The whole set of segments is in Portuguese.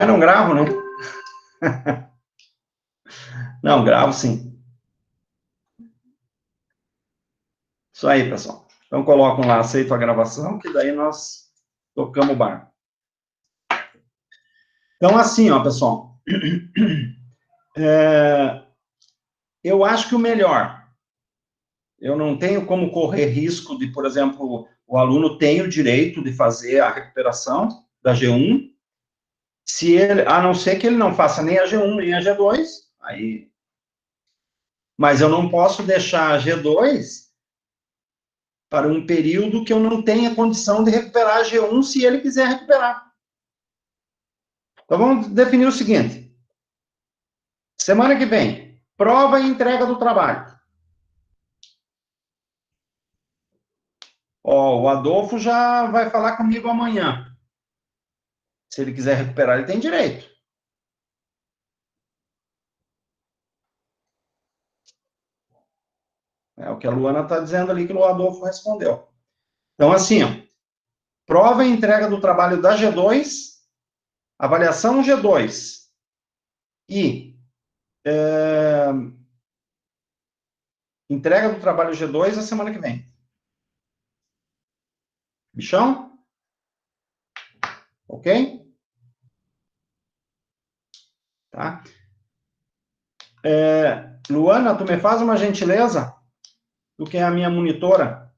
Eu não gravo, né? Não, gravo sim. Isso aí, pessoal. Então, colocam lá, aceito a gravação, que daí nós tocamos o barco. Então, assim, ó, pessoal. Eu acho que o melhor, eu não tenho como correr risco de, por exemplo, o aluno tem o direito de fazer a recuperação da G1, se ele, a não ser que ele não faça nem a G1 nem a G2, aí... Mas eu não posso deixar a G2 para um período que eu não tenha condição de recuperar a G1 se ele quiser recuperar. Então, vamos definir o seguinte. Semana que vem, prova e entrega do trabalho. Ó, o Adolfo já vai falar comigo amanhã. Se ele quiser recuperar, ele tem direito. É o que a Luana está dizendo ali que o Adolfo respondeu. Então, assim, ó, prova e entrega do trabalho da G2, avaliação G2 e entrega do trabalho G2 a semana que vem. Bichão? Ok? Tá? Luana, tu me faz uma gentileza? Tu que é a minha monitora.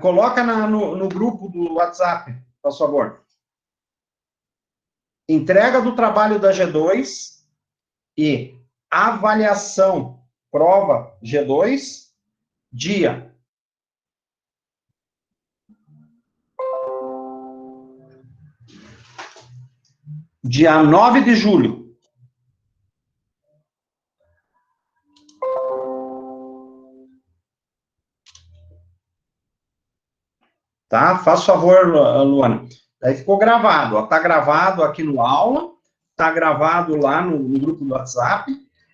Coloca no grupo do WhatsApp, por favor. Entrega do trabalho da G2 e avaliação, prova G2, dia 9 de julho. Tá? Faz favor, Luana. Daí ficou gravado. Está gravado aqui no aula, está gravado lá no grupo do WhatsApp.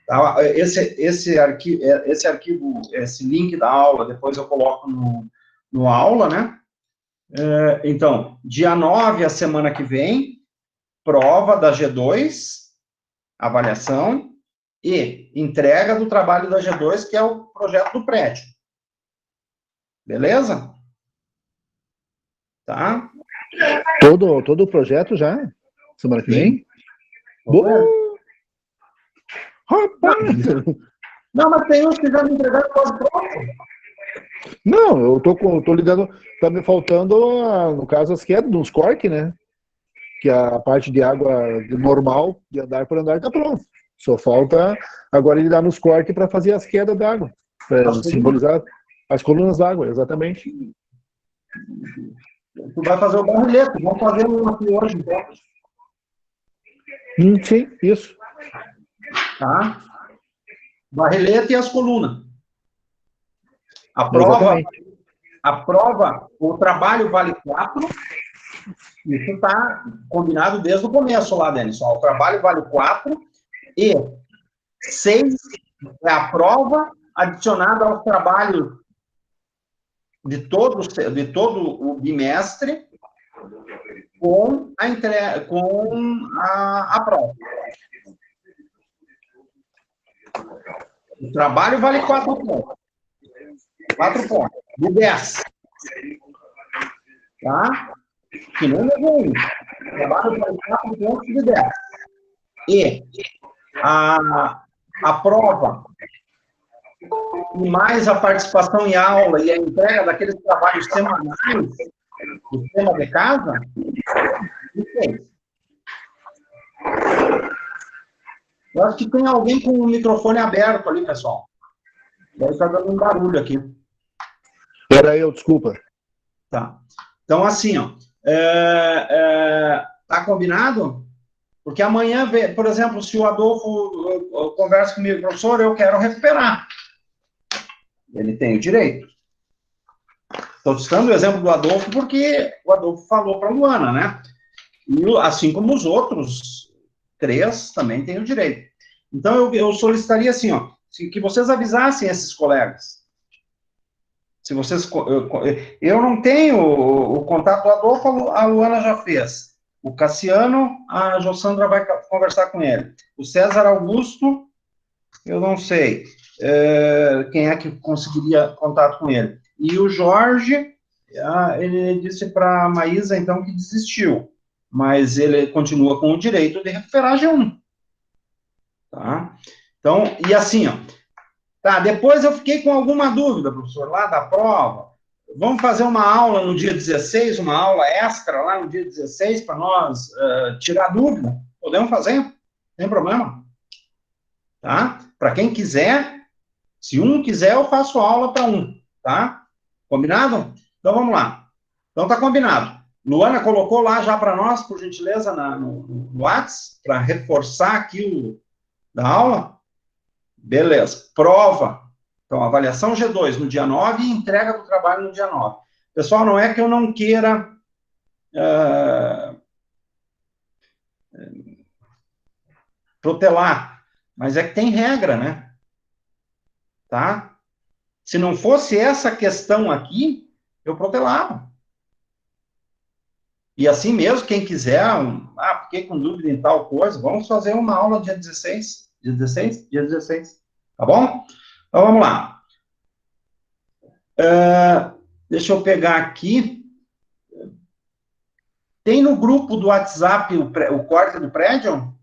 Tá? Esse arquivo, esse link da aula, depois eu coloco no aula, né? Então, dia 9, a semana que vem, prova da G2, avaliação, e entrega do trabalho da G2, que é o projeto do prédio. Beleza? Tá? Todo o projeto já? Semana que vem? Boa! Rapaz! Não, mas tem uns que já me entregaram quase pronto. Não, eu tô lidando. Tá me faltando, no caso, as quedas dos cortes, né? Que a parte de água normal, de andar por andar, tá pronto. Só falta agora ele dar nos cortes para fazer as quedas d'água. Para simbolizar as colunas d'água, exatamente. Tu vai fazer o barrilhete. Vamos fazer um aqui hoje, então. Sim, isso. Tá? Barrilhete e as colunas. A prova, o trabalho vale 4. Isso está combinado desde o começo lá, Denis. O trabalho vale 4 e 6 é a prova adicionada aos trabalhos de todo o bimestre com a prova. O trabalho vale 4 pontos. 4 pontos. De 10. Tá? Que nem levou um. O trabalho vale 4 pontos de 10. E a prova e mais a participação em aula e a entrega daqueles trabalhos semanais do tema de casa, eu acho que tem alguém com o microfone aberto ali, pessoal. Deve estar dando um barulho aqui. Era eu, desculpa. Tá. Então, assim, ó, tá combinado? Porque amanhã, por exemplo, se o Adolfo conversa comigo, professor, eu quero recuperar. Ele tem o direito. Estou citando o exemplo do Adolfo porque o Adolfo falou para a Luana, né? E assim como os outros 3 também têm o direito. Então, eu solicitaria assim, ó, que vocês avisassem esses colegas. Se vocês... Eu não tenho o contato do Adolfo, a Luana já fez. O Cassiano, a Jossandra vai conversar com ele. O César Augusto, eu não sei quem é que conseguiria contato com ele. E o Jorge, ele disse para a Maísa, então, que desistiu. Mas ele continua com o direito de recuperar a G1. Tá? Então, e assim, ó. Tá, depois eu fiquei com alguma dúvida, professor, lá da prova. Vamos fazer uma aula no dia 16, uma aula extra lá no dia 16, para nós tirar dúvida? Podemos fazer? Não tem problema. Tá? Para quem quiser, se um quiser, eu faço aula para um. Tá? Combinado? Então, vamos lá. Então, tá combinado. Luana colocou lá já para nós, por gentileza, no WhatsApp, para reforçar aqui da aula. Beleza. Prova. Então, avaliação G2 no dia 9 e entrega do trabalho no dia 9. Pessoal, não é que eu não queira protelar, mas é que tem regra, né? Tá? Se não fosse essa questão aqui, eu protelava. E assim mesmo, quem quiser, fiquei com dúvida em tal coisa, vamos fazer uma aula dia 16. Dia 16? Dia 16. Tá bom? Então, vamos lá. Deixa eu pegar aqui. Tem no grupo do WhatsApp o corte do prédio?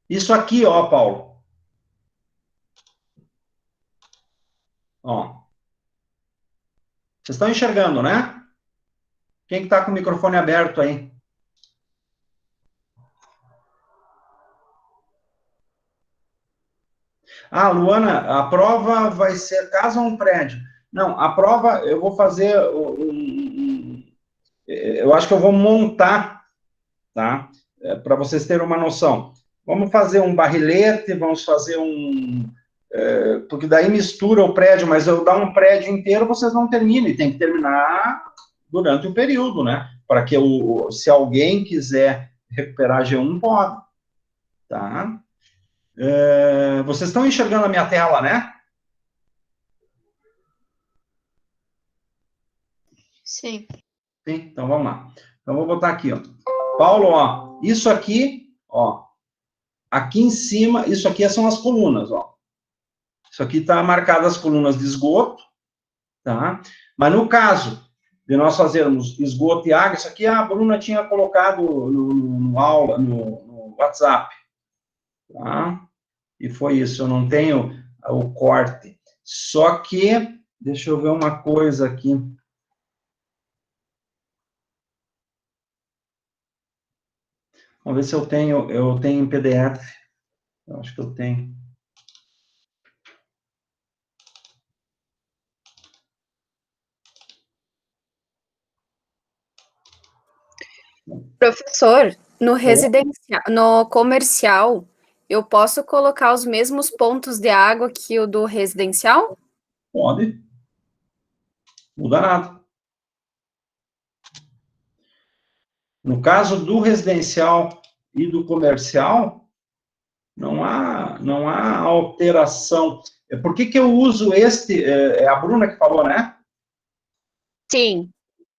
Isso aqui, ó, Paulo. Ó. Vocês estão enxergando, né? Quem que tá com o microfone aberto aí? Luana, a prova vai ser casa ou um prédio? Não, a prova eu vou fazer eu acho que eu vou montar, tá? Para vocês terem uma noção. Vamos fazer um barrilete, vamos fazer porque daí mistura o prédio, mas eu dar um prédio inteiro, vocês não terminam, e tem que terminar durante o período, né? Para que se alguém quiser recuperar G1, pode. Tá? Vocês estão enxergando a minha tela, né? Sim. Sim, então vamos lá. Então vou botar aqui, ó. Paulo, ó, isso aqui, ó, aqui em cima, isso aqui são as colunas, ó. Isso aqui está marcado as colunas de esgoto, tá? Mas no caso de nós fazermos esgoto e água, isso aqui a Bruna tinha colocado no WhatsApp, tá? E foi isso, eu não tenho o corte. Só que, deixa eu ver uma coisa aqui. Vamos ver se eu tenho em PDF. Eu acho que eu tenho. Professor, no residencial, no comercial, eu posso colocar os mesmos pontos de água que o do residencial? Pode. Muda nada. No caso do residencial e do comercial, não há alteração. Por que eu uso este? É a Bruna que falou, né? Sim.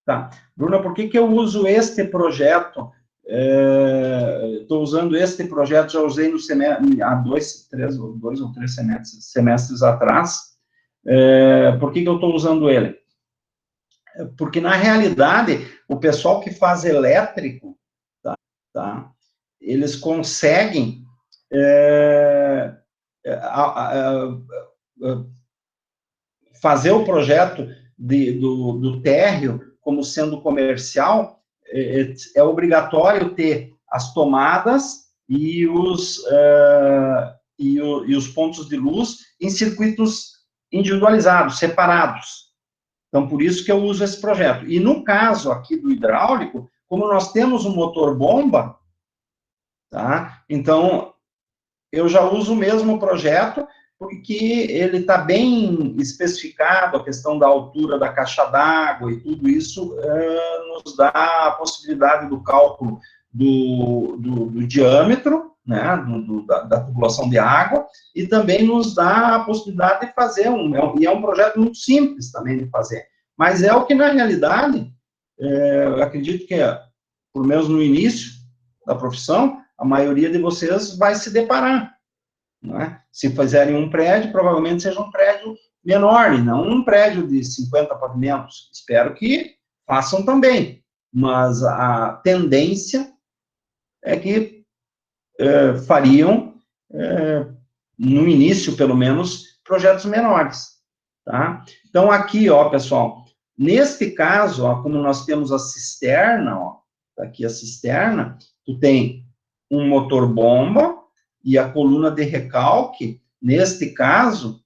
Tá. Bruna, por que eu uso este projeto? Estou usando este projeto, já usei no semestre, há dois ou três semestres atrás. Por que eu estou usando ele? Porque, na realidade, o pessoal que faz elétrico, tá, eles conseguem fazer o projeto do térreo como sendo comercial. É obrigatório ter as tomadas e os pontos de luz em circuitos individualizados, separados. Então, por isso que eu uso esse projeto. E no caso aqui do hidráulico, como nós temos um motor-bomba, tá? Então, eu já uso o mesmo projeto, porque ele está bem especificado, a questão da altura da caixa d'água e tudo isso nos dá a possibilidade do cálculo do diâmetro, né, da tubulação de água, e também nos dá a possibilidade de fazer, e é um projeto muito simples também de fazer, mas é o que, na realidade, eu acredito que, pelo menos no início da profissão, a maioria de vocês vai se deparar, né? Se fizerem um prédio, provavelmente seja um prédio menor, e não um prédio de 50 pavimentos. Espero que façam também, mas a tendência é que fariam, no início, pelo menos, projetos menores, tá? Então, aqui, ó, pessoal, neste caso, ó, como nós temos a cisterna, ó, tá aqui a cisterna, tu tem um motor-bomba e a coluna de recalque, neste caso,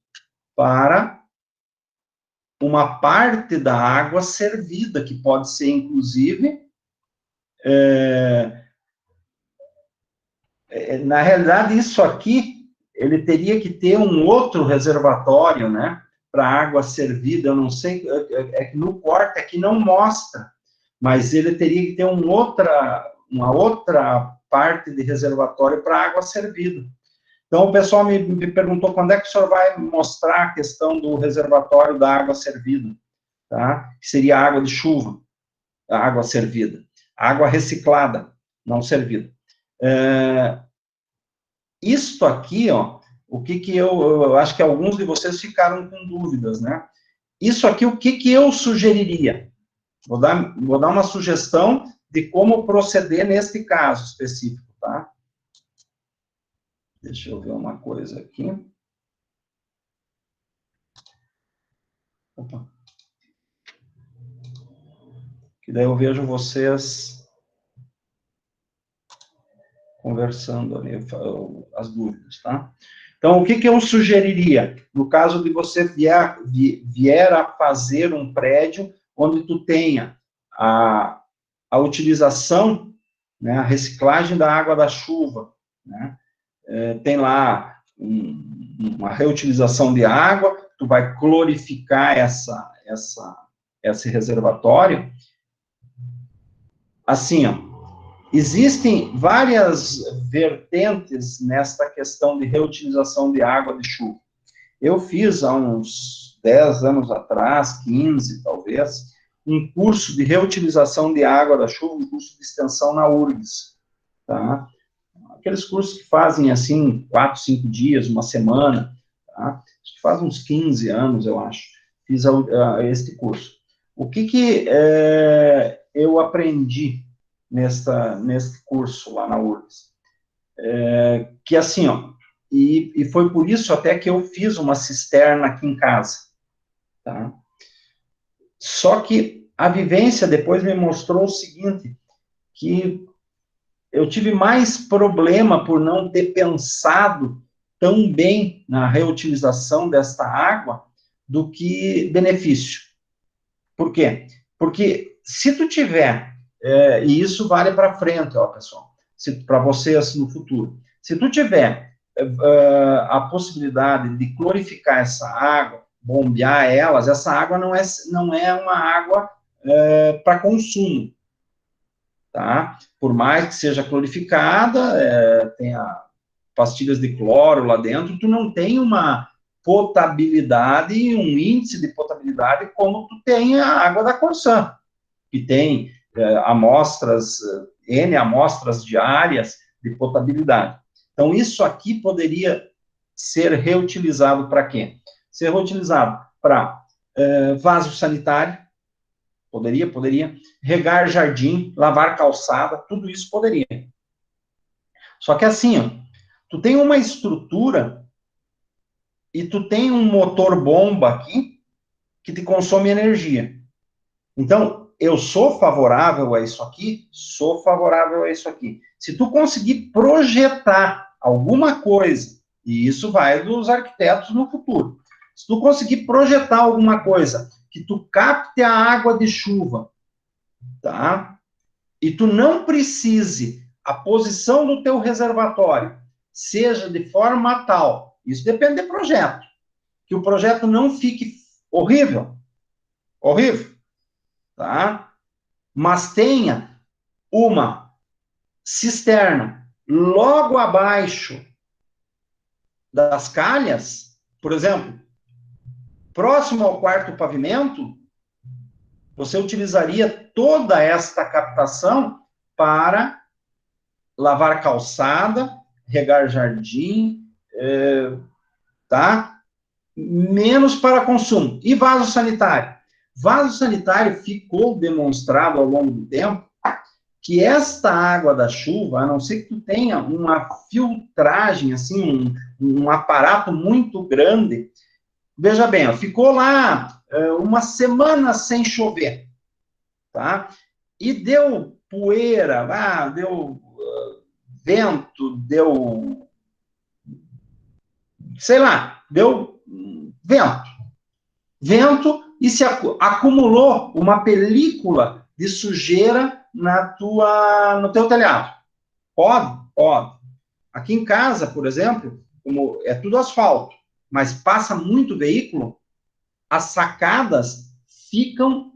para uma parte da água servida, que pode ser, inclusive, na realidade, isso aqui, ele teria que ter um outro reservatório, né, para água servida, eu não sei, é que no corte aqui não mostra, mas ele teria que ter uma outra parte de reservatório para água servida. Então, o pessoal me perguntou quando é que o senhor vai mostrar a questão do reservatório da água servida, tá? Que seria a água de chuva, a água servida. Água reciclada, não servida. Isto aqui, ó, o que eu acho que alguns de vocês ficaram com dúvidas, né? Isso aqui, o que eu sugeriria? Vou dar uma sugestão de como proceder neste caso específico, tá? Deixa eu ver uma coisa aqui. Opa. Que daí eu vejo vocês conversando ali, as dúvidas, tá? Então, o que eu sugeriria? No caso de você vier a fazer um prédio onde tu tenha a utilização, né, a reciclagem da água da chuva, né? Tem lá uma reutilização de água, tu vai clorificar esse reservatório. Assim, ó, existem várias vertentes nesta questão de reutilização de água de chuva. Eu fiz há uns 10 anos atrás, 15 talvez, um curso de reutilização de água da chuva, um curso de extensão na URGS, tá? Aqueles cursos que fazem, assim, 4, 5 dias, uma semana, tá? Faz uns 15 anos, eu acho, fiz este curso. O que eu aprendi neste curso lá na URGS? Que, assim, ó, e foi por isso até que eu fiz uma cisterna aqui em casa, tá? Só que a vivência depois me mostrou o seguinte, que eu tive mais problema por não ter pensado tão bem na reutilização desta água do que benefício. Por quê? Porque se tu tiver, e isso vale para frente, ó, pessoal, para vocês no futuro, se tu tiver a possibilidade de clorificar essa água, bombear elas, essa água não é uma água para consumo, tá? Por mais que seja clorificada, tenha pastilhas de cloro lá dentro, tu não tem uma potabilidade, um índice de potabilidade como tu tem a água da Corsã, que tem N amostras diárias de potabilidade. Então, isso aqui poderia ser reutilizado para quê? Ser reutilizado para vaso sanitário, poderia, regar jardim, lavar calçada, tudo isso poderia. Só que assim, ó, tu tem uma estrutura e tu tem um motor bomba aqui que te consome energia. Então, eu sou favorável a isso aqui? Sou favorável a isso aqui. Se tu conseguir projetar alguma coisa, e isso vai dos arquitetos no futuro, se tu conseguir projetar alguma coisa que tu capte a água de chuva, tá? E tu não precise a posição do teu reservatório seja de forma tal, isso depende do projeto, que o projeto não fique horrível, tá? Mas tenha uma cisterna logo abaixo das calhas, por exemplo, próximo ao quarto pavimento, você utilizaria toda esta captação para lavar calçada, regar jardim, tá? Menos para consumo. E vaso sanitário? Vaso sanitário ficou demonstrado ao longo do tempo que esta água da chuva, a não ser que tu tenha uma filtragem, assim, um aparato muito grande, veja bem, ó, ficou lá uma semana sem chover, tá? E deu poeira, deu vento, deu, sei lá, deu vento, e se acumulou uma película de sujeira no teu telhado. Pode? Pode. Aqui em casa, por exemplo, como é tudo asfalto, mas passa muito veículo, as sacadas ficam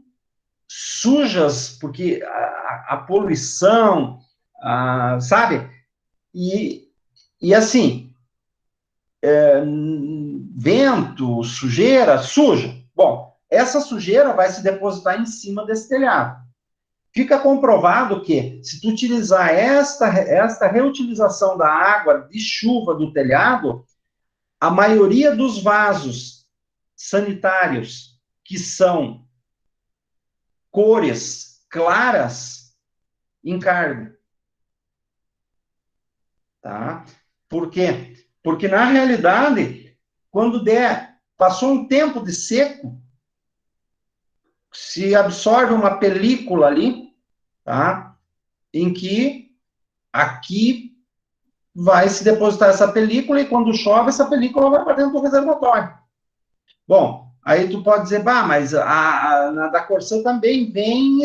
sujas, porque a poluição, sabe? E assim, vento, sujeira, suja. Bom, essa sujeira vai se depositar em cima desse telhado. Fica comprovado que, se tu utilizar esta reutilização da água de chuva do telhado, a maioria dos vasos sanitários que são cores claras encarnam. Tá? Por quê? Porque, na realidade, quando passou um tempo de seco, se absorve uma película ali, tá? Em que aqui vai se depositar essa película, e quando chove, essa película vai para dentro do reservatório. Bom, aí tu pode dizer, mas na da Corsã também vem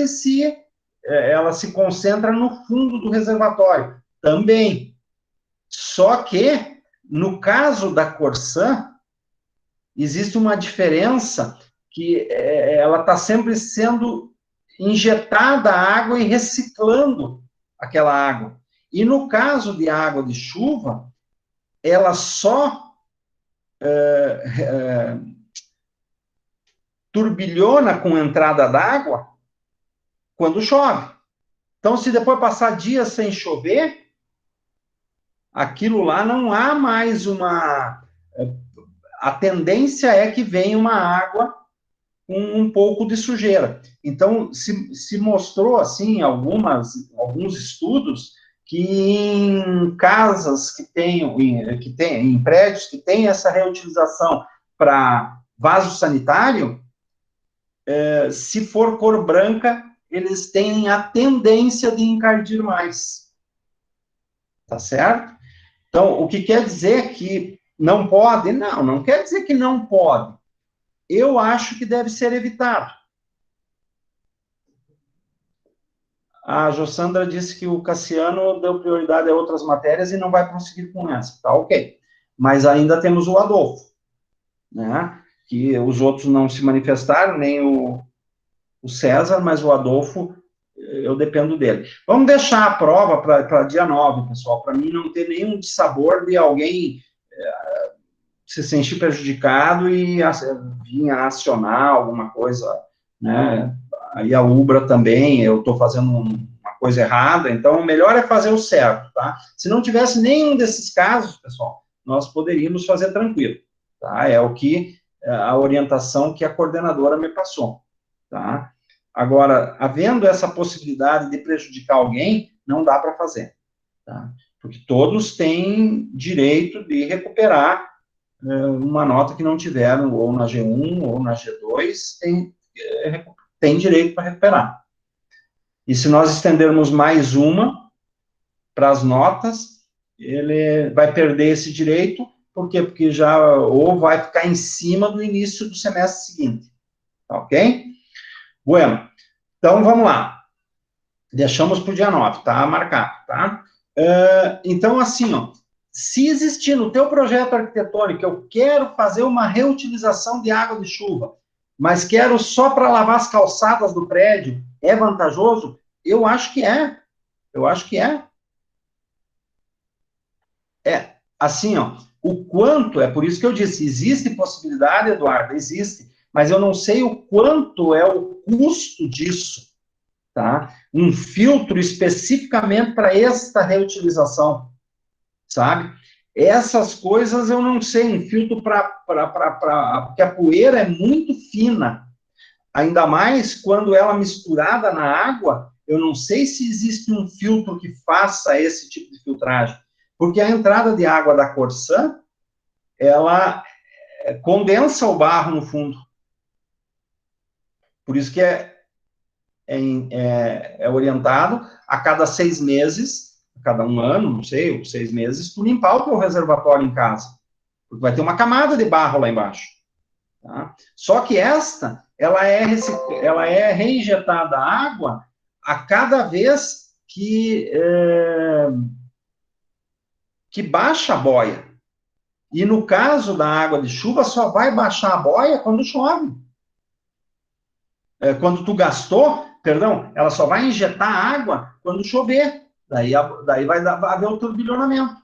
ela se concentra no fundo do reservatório. Também. Só que, no caso da Corsã, existe uma diferença que ela está sempre sendo injetada a água e reciclando aquela água. E no caso de água de chuva, ela só turbilhona com entrada d'água quando chove. Então, se depois passar dias sem chover, aquilo lá não há mais a tendência é que venha uma água com um pouco de sujeira. Então, se mostrou, assim, alguns estudos, que em casas em prédios que tem essa reutilização para vaso sanitário, se for cor branca, eles têm a tendência de encardir mais. Tá certo? Então, o que quer dizer que não pode? Não quer dizer que não pode. Eu acho que deve ser evitado. A Jossandra disse que o Cassiano deu prioridade a outras matérias e não vai conseguir com essa. Tá ok. Mas ainda temos o Adolfo, né? Que os outros não se manifestaram, nem o César, mas o Adolfo, eu dependo dele. Vamos deixar a prova para dia 9, pessoal, para mim não ter nenhum dissabor de alguém se sentir prejudicado e vir a acionar alguma coisa, né? Aí a Ubra também, eu estou fazendo uma coisa errada, então o melhor é fazer o certo, tá? Se não tivesse nenhum desses casos, pessoal, nós poderíamos fazer tranquilo, tá? É a orientação que a coordenadora me passou, tá? Agora, havendo essa possibilidade de prejudicar alguém, não dá para fazer, tá? Porque todos têm direito de recuperar uma nota que não tiveram, ou na G1, ou na G2, tem direito para recuperar. E se nós estendermos mais uma para as notas, ele vai perder esse direito, por quê? Porque ou vai ficar em cima do início do semestre seguinte, tá ok? Bueno, então vamos lá. Deixamos para o dia 9, tá marcado, tá? Então, assim, ó, se existir no teu projeto arquitetônico, eu quero fazer uma reutilização de água de chuva, mas quero só para lavar as calçadas do prédio, é vantajoso? Eu acho que é. Assim, ó, o quanto, é por isso que eu disse, existe possibilidade, Eduardo, existe, mas eu não sei o quanto é o custo disso, tá? Um filtro especificamente para esta reutilização, sabe? Essas coisas eu não sei, um filtro porque a poeira é muito fina, ainda mais quando ela misturada na água, eu não sei se existe um filtro que faça esse tipo de filtragem, porque a entrada de água da Corsã, ela condensa o barro no fundo. Por isso que é orientado a cada 6 meses, a cada um ano, não sei, ou 6 meses, tu limpar o teu reservatório em casa. Porque vai ter uma camada de barro lá embaixo. Tá? Só que ela é reinjetada água a cada vez que baixa a boia. E no caso da água de chuva, só vai baixar a boia quando chove. Quando tu gastou, perdão, ela só vai injetar água quando chover. Daí vai haver o turbilhonamento.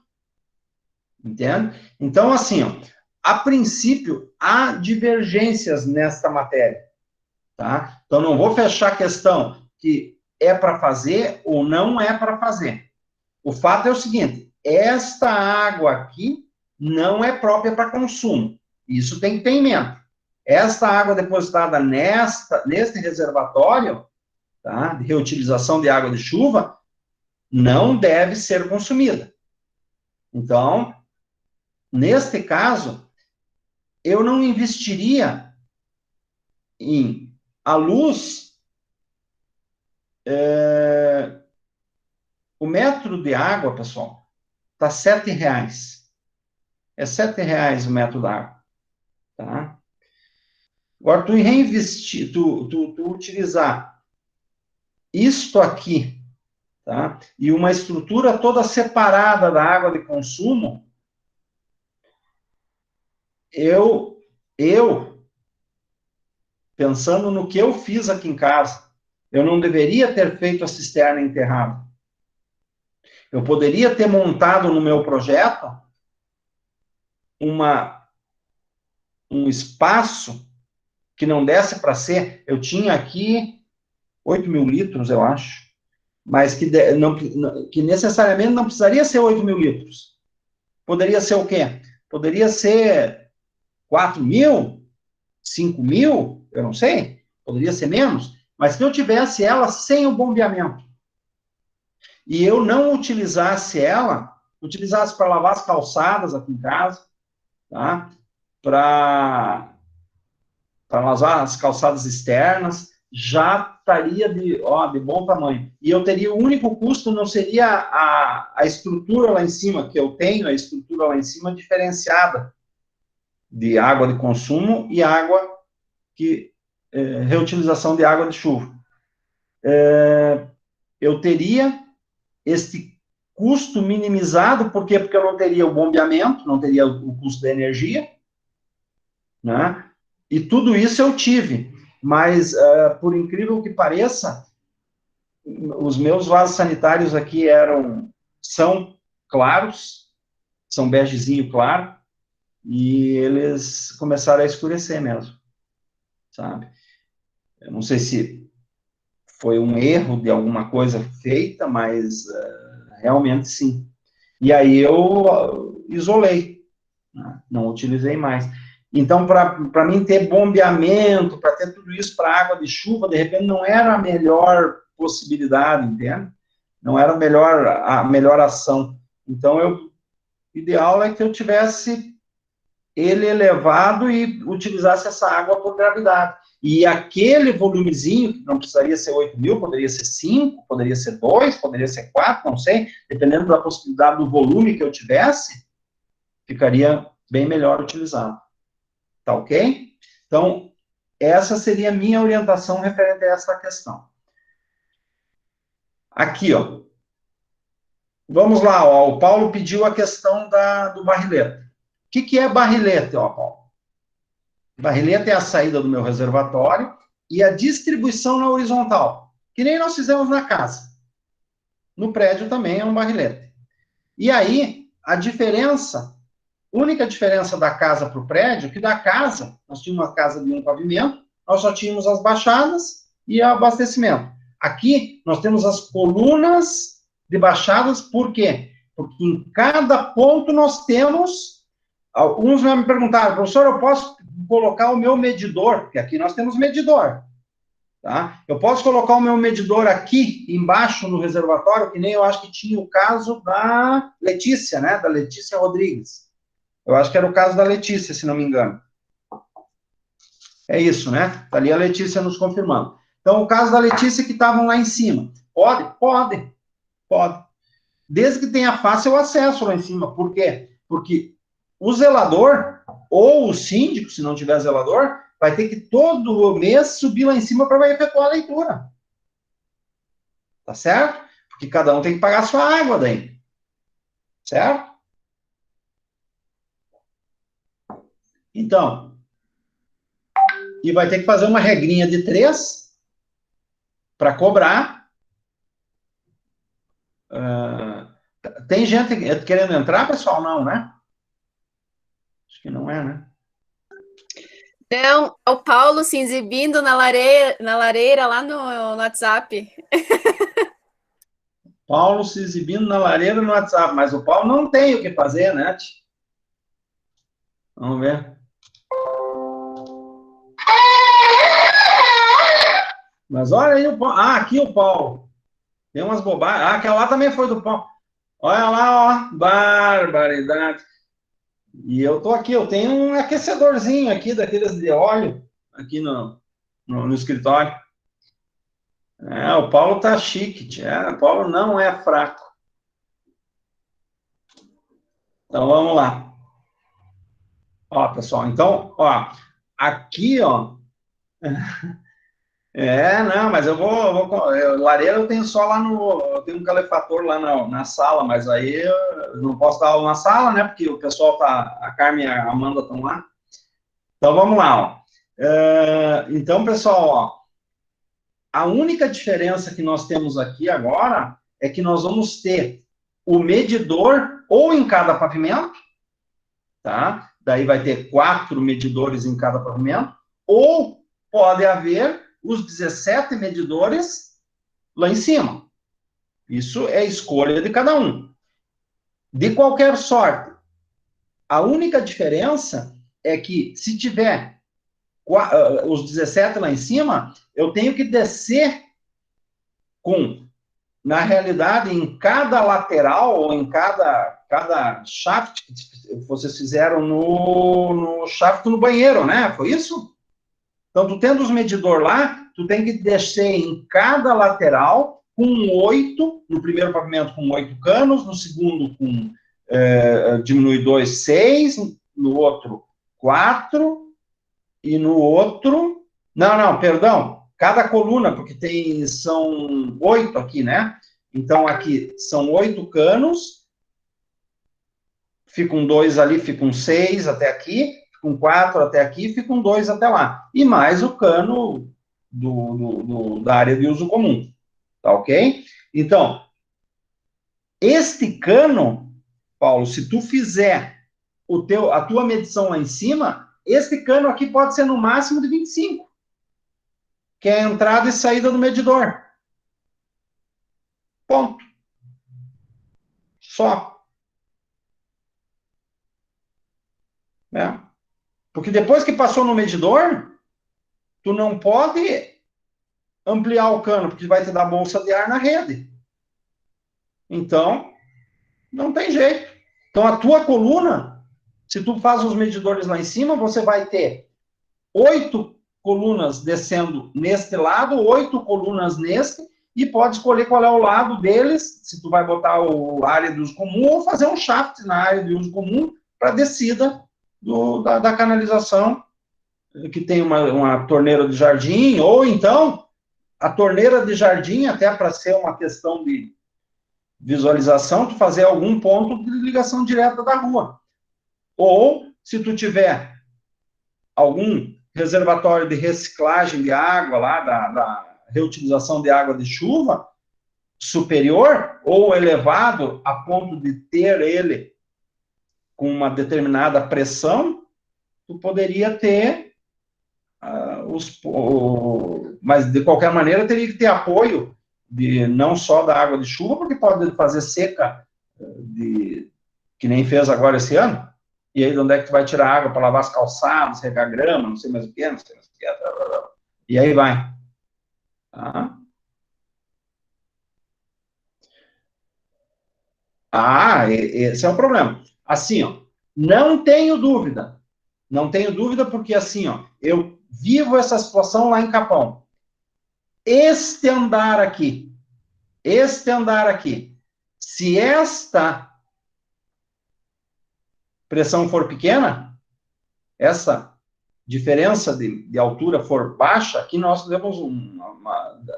Entende? Então, assim, ó, a princípio, há divergências nesta matéria. Tá? Então, não vou fechar a questão que é para fazer ou não é para fazer. O fato é o seguinte, esta água aqui não é própria para consumo. Isso tem que ter em mente. Esta água depositada neste reservatório, tá, de reutilização de água de chuva, não deve ser consumida. Então, neste caso, eu não investiria em a luz. O metro de água, pessoal, está R$7. É R$7 o metro de água. Tá? Agora, tu reinvestir, tu utilizar isto aqui, tá? E uma estrutura toda separada da água de consumo, eu pensando no que eu fiz aqui em casa, eu não deveria ter feito a cisterna enterrada. Eu poderia ter montado no meu projeto um espaço que não desse para ser. Eu tinha aqui 8.000 litros, eu acho, mas que necessariamente não precisaria ser 8.000 litros. Poderia ser o quê? Poderia ser 4.000, 5.000, eu não sei, poderia ser menos, mas que eu tivesse ela sem o bombeamento. E eu não utilizasse para lavar as calçadas aqui em casa, tá? Para lavar as calçadas externas, já estaria de bom tamanho. E eu teria, o único custo não seria a estrutura lá em cima, que eu tenho a estrutura lá em cima diferenciada de água de consumo e água reutilização de água de chuva. Eu teria este custo minimizado, por quê? Porque eu não teria o bombeamento, não teria o custo da energia, né? E tudo isso eu tive, mas, por incrível que pareça, os meus vasos sanitários aqui são claros, são begezinho claro, e eles começaram a escurecer mesmo, sabe? Eu não sei se foi um erro de alguma coisa feita, mas realmente sim. E aí eu isolei, né? Não utilizei mais. Então, para mim ter bombeamento, para ter tudo isso para água de chuva, de repente não era a melhor possibilidade, entende? Não era a melhor ação. Então, o ideal é que eu tivesse ele elevado e utilizasse essa água por gravidade. E aquele volumezinho, que não precisaria ser 8.000, poderia ser 5, poderia ser 2, poderia ser 4, não sei, dependendo da possibilidade do volume que eu tivesse, ficaria bem melhor utilizado. Tá ok? Então, essa seria a minha orientação referente a essa questão. Aqui, ó. Vamos lá, ó. O Paulo pediu a questão do barrilete. O que é barrilete, ó, Paulo? Barrilete é a saída do meu reservatório e a distribuição na horizontal, que nem nós fizemos na casa. No prédio também é um barrilete. E aí, a diferença, única diferença da casa para o prédio, que da casa, nós tínhamos uma casa de um pavimento, nós só tínhamos as baixadas e o abastecimento. Aqui, nós temos as colunas de baixadas, por quê? Porque em cada ponto nós temos... Alguns já me perguntaram, professor, eu posso colocar o meu medidor? Porque aqui nós temos medidor. Tá? Eu posso colocar o meu medidor aqui embaixo no reservatório, que nem eu acho que tinha o caso da Letícia, né? Da Letícia Rodrigues. Eu acho que era o caso da Letícia, se não me engano. É isso, né? Tá ali a Letícia nos confirmando. Então, o caso da Letícia que estavam lá em cima. Pode? Pode. Pode. Desde que tenha fácil acesso lá em cima. Por quê? Porque o zelador, ou o síndico, se não tiver zelador, vai ter que todo mês subir lá em cima para efetuar a leitura. Tá certo? Porque cada um tem que pagar a sua água daí. Certo? Então, e vai ter que fazer uma regrinha de 3 para cobrar. Tem gente querendo entrar, pessoal? Não, né? Acho que não é, né? Não, o Paulo se exibindo na lareira lá no WhatsApp. Paulo se exibindo na lareira no WhatsApp, mas o Paulo não tem o que fazer, né? Vamos ver. Mas olha aí o Paulo. Ah, aqui o Paulo. Tem umas bobagens. Ah, aquela lá também foi do Paulo. Olha lá, ó. Barbaridade. E eu tô aqui, eu tenho um aquecedorzinho aqui, daqueles de óleo, aqui no escritório. O Paulo tá chique, tia. O Paulo não é fraco. Então, vamos lá. Ó, pessoal, então, ó, aqui, ó. Não, mas lareira eu tenho só lá eu tenho um calefator lá na sala, mas aí eu não posso dar aula na sala, né, porque o pessoal a Carmen e a Amanda estão lá. Então, vamos lá, ó. Então, pessoal, ó, a única diferença que nós temos aqui agora é que nós vamos ter o medidor ou em cada pavimento, tá? Daí vai ter 4 medidores em cada pavimento, ou pode haver os 17 medidores lá em cima. Isso é escolha de cada um. De qualquer sorte, a única diferença é que se tiver os 17 lá em cima, eu tenho que descer na realidade, em cada lateral ou em cada shaft que vocês fizeram no shaft no banheiro, né? Foi isso? Então, tu tendo os medidores lá, tu tem que descer em cada lateral com 8, no primeiro pavimento com 8 canos, no segundo com diminui 2, 6, no outro 4, e no outro... Não, perdão, cada coluna, porque são 8 aqui, né? Então, aqui são 8 canos, ficam 2 ali, ficam 6 até aqui, com 4 até aqui, ficam 2 até lá. E mais o cano da área de uso comum. Tá ok? Então, este cano, Paulo, se tu fizer a tua medição lá em cima, este cano aqui pode ser no máximo de 25, que é a entrada e saída do medidor. Ponto. Só. Né? Porque depois que passou no medidor, tu não pode ampliar o cano, porque vai te dar bolsa de ar na rede. Então, não tem jeito. Então, a tua coluna, se tu faz os medidores lá em cima, você vai ter 8 colunas descendo neste lado, 8 colunas neste, e pode escolher qual é o lado deles, se tu vai botar a área de uso comum, ou fazer um shaft na área de uso comum para descida da canalização, que tem uma torneira de jardim, ou então a torneira de jardim, até para ser uma questão de visualização, tu fazer algum ponto de ligação direta da rua. Ou, se tu tiver algum reservatório de reciclagem de água lá, da reutilização de água de chuva, superior ou elevado a ponto de ter ele com uma determinada pressão, tu poderia ter mas de qualquer maneira teria que ter apoio não só da água de chuva, porque pode fazer seca, que nem fez agora esse ano, e aí de onde é que tu vai tirar água para lavar as calçadas, regar grama, não sei mais o que, não sei mais o que, e aí vai. Tá? Esse é o problema. Assim, ó, não tenho dúvida porque assim, ó, eu vivo essa situação lá em Capão. Este andar aqui, se esta pressão for pequena, essa diferença de altura for baixa, aqui nós temos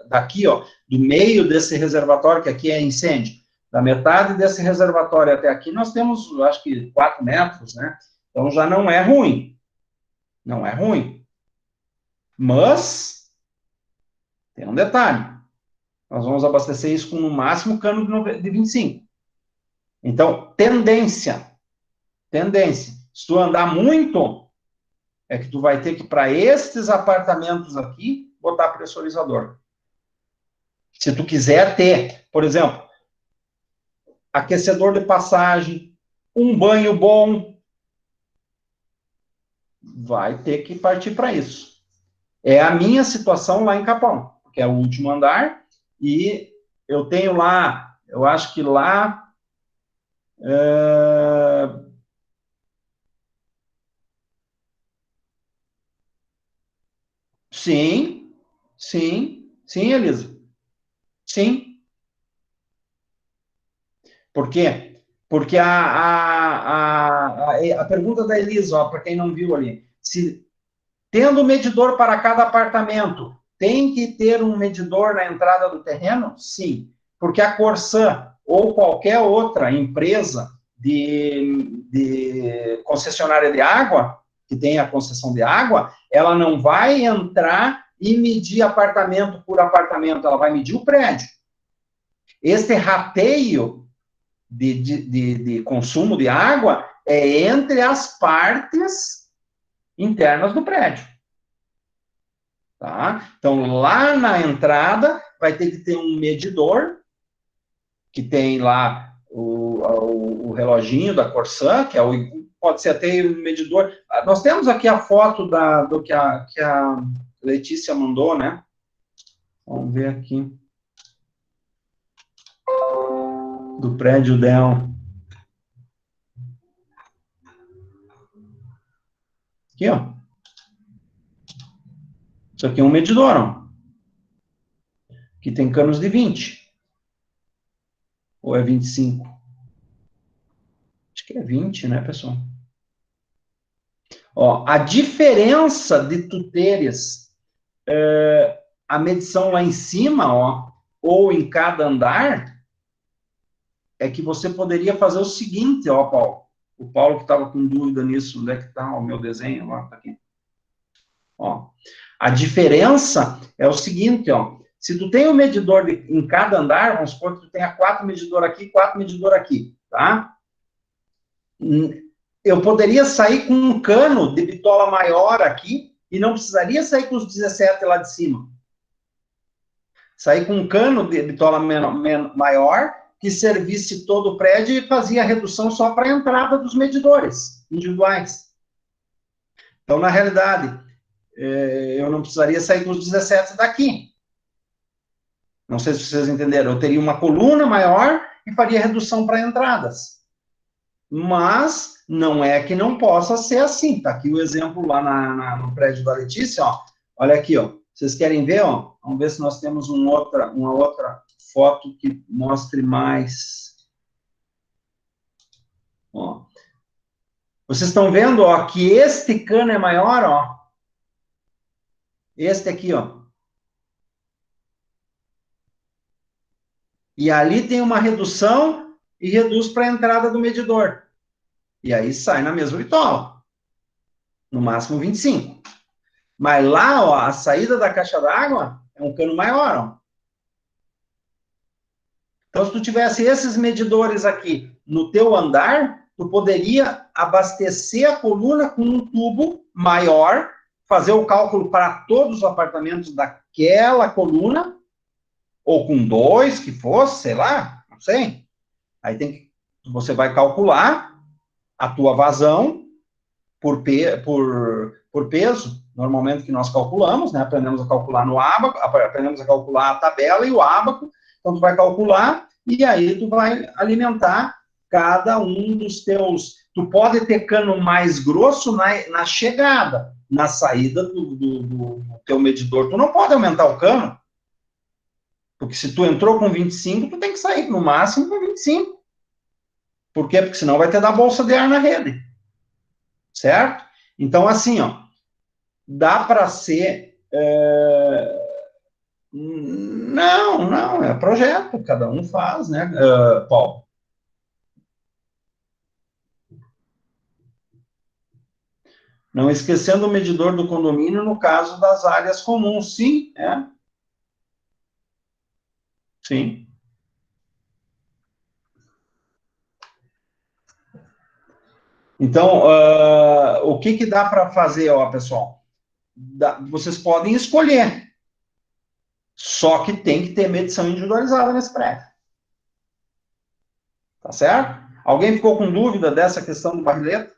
daqui, ó, do meio desse reservatório, que aqui é incêndio, da metade desse reservatório até aqui, nós temos, acho que, 4 metros, né? Então, já não é ruim. Não é ruim. Mas, tem um detalhe. Nós vamos abastecer isso com, no máximo, cano de 25. Então, tendência. Se tu andar muito, é que tu vai ter que, para estes apartamentos aqui, botar pressurizador. Se tu quiser ter, por exemplo, aquecedor de passagem, um banho bom, vai ter que partir para isso. É a minha situação lá em Capão, que é o último andar, e eu tenho lá, eu acho que lá... Sim, Elisa. Sim. Por quê? Porque a pergunta da Elisa, para quem não viu ali, se tendo medidor para cada apartamento, tem que ter um medidor na entrada do terreno? Sim. Porque a Corsã ou qualquer outra empresa de concessionária de água, que tem a concessão de água, ela não vai entrar e medir apartamento por apartamento, ela vai medir o prédio. Este rateio de consumo de água é entre as partes internas do prédio. Tá? Então, lá na entrada, vai ter que ter um medidor, que tem lá o reloginho da Corsã, que é pode ser até um medidor. Nós temos aqui a foto do que a Letícia mandou, né? Vamos ver aqui. Do prédio dela. Aqui, ó. Isso aqui é um medidor, ó. Que tem canos de 20. Ou é 25? Acho que é 20, né, pessoal? Ó, a diferença de tu teres a medição lá em cima, ó, ou em cada andar, é que você poderia fazer o seguinte, ó, Paulo. O Paulo que estava com dúvida nisso, onde é que está o meu desenho? Lá, tá aqui. Ó, a diferença é o seguinte, ó. Se tu tem um medidor em cada andar, vamos supor que tu tenha 4 medidores aqui, 4 medidores aqui, tá? Eu poderia sair com um cano de bitola maior aqui e não precisaria sair com os 17 lá de cima. Sair com um cano de bitola maior que servisse todo o prédio e fazia a redução só para a entrada dos medidores individuais. Então, na realidade, eu não precisaria sair com os 17 daqui. Não sei se vocês entenderam. Eu teria uma coluna maior e faria redução para entradas. Mas não é que não possa ser assim. Está aqui o exemplo lá no prédio da Letícia. Ó. Olha aqui, ó. Vocês querem ver? Ó? Vamos ver se nós temos uma outra foto que mostre mais. Ó. Vocês estão vendo, ó, que este cano é maior, ó. Este aqui, ó. E ali tem uma redução e reduz para a entrada do medidor. E aí sai na mesma bitola. No máximo 25. Mas lá, ó, a saída da caixa d'água é um cano maior, ó. Então, se tu tivesse esses medidores aqui no teu andar, tu poderia abastecer a coluna com um tubo maior, fazer o cálculo para todos os apartamentos daquela coluna, ou com 2, que fosse, sei lá, não sei. Aí você vai calcular a tua vazão por peso, normalmente que nós calculamos, né? Aprendemos a calcular no ábaco, aprendemos a calcular a tabela e o ábaco, então tu vai calcular e aí tu vai alimentar cada um dos teus... Tu pode ter cano mais grosso na chegada, na saída do teu medidor, tu não pode aumentar o cano, porque se tu entrou com 25, tu tem que sair no máximo com 25. Por quê? Porque senão vai ter da bolsa de ar na rede. Certo? Então, assim, ó, dá para ser... Não, é projeto, cada um faz, né, Paulo? Não esquecendo o medidor do condomínio no caso das áreas comuns, sim, Sim. Então, o que dá para fazer, ó, pessoal? Vocês podem escolher, só que tem que ter medição individualizada nesse prédio. Tá certo? Alguém ficou com dúvida dessa questão do barrilete?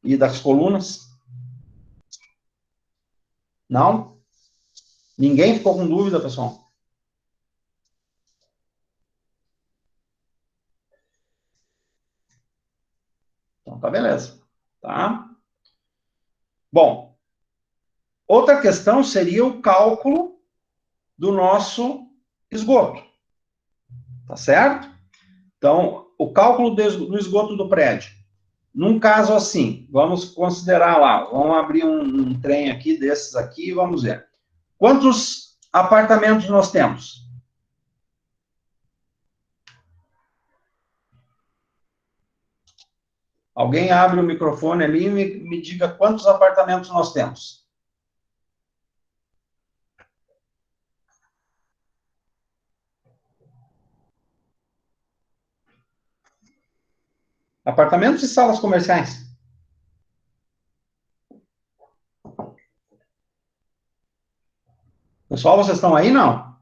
E das colunas? Não? Ninguém ficou com dúvida, pessoal? Então, tá beleza. Tá? Bom, outra questão seria o cálculo do nosso esgoto. Tá certo? Então, o cálculo do esgoto do prédio. Num caso assim, vamos considerar lá, vamos abrir um trem aqui, desses aqui, e vamos ver. Quantos apartamentos nós temos? Alguém abre o microfone ali e me diga quantos apartamentos nós temos. Apartamentos e salas comerciais. Pessoal, vocês estão aí, não?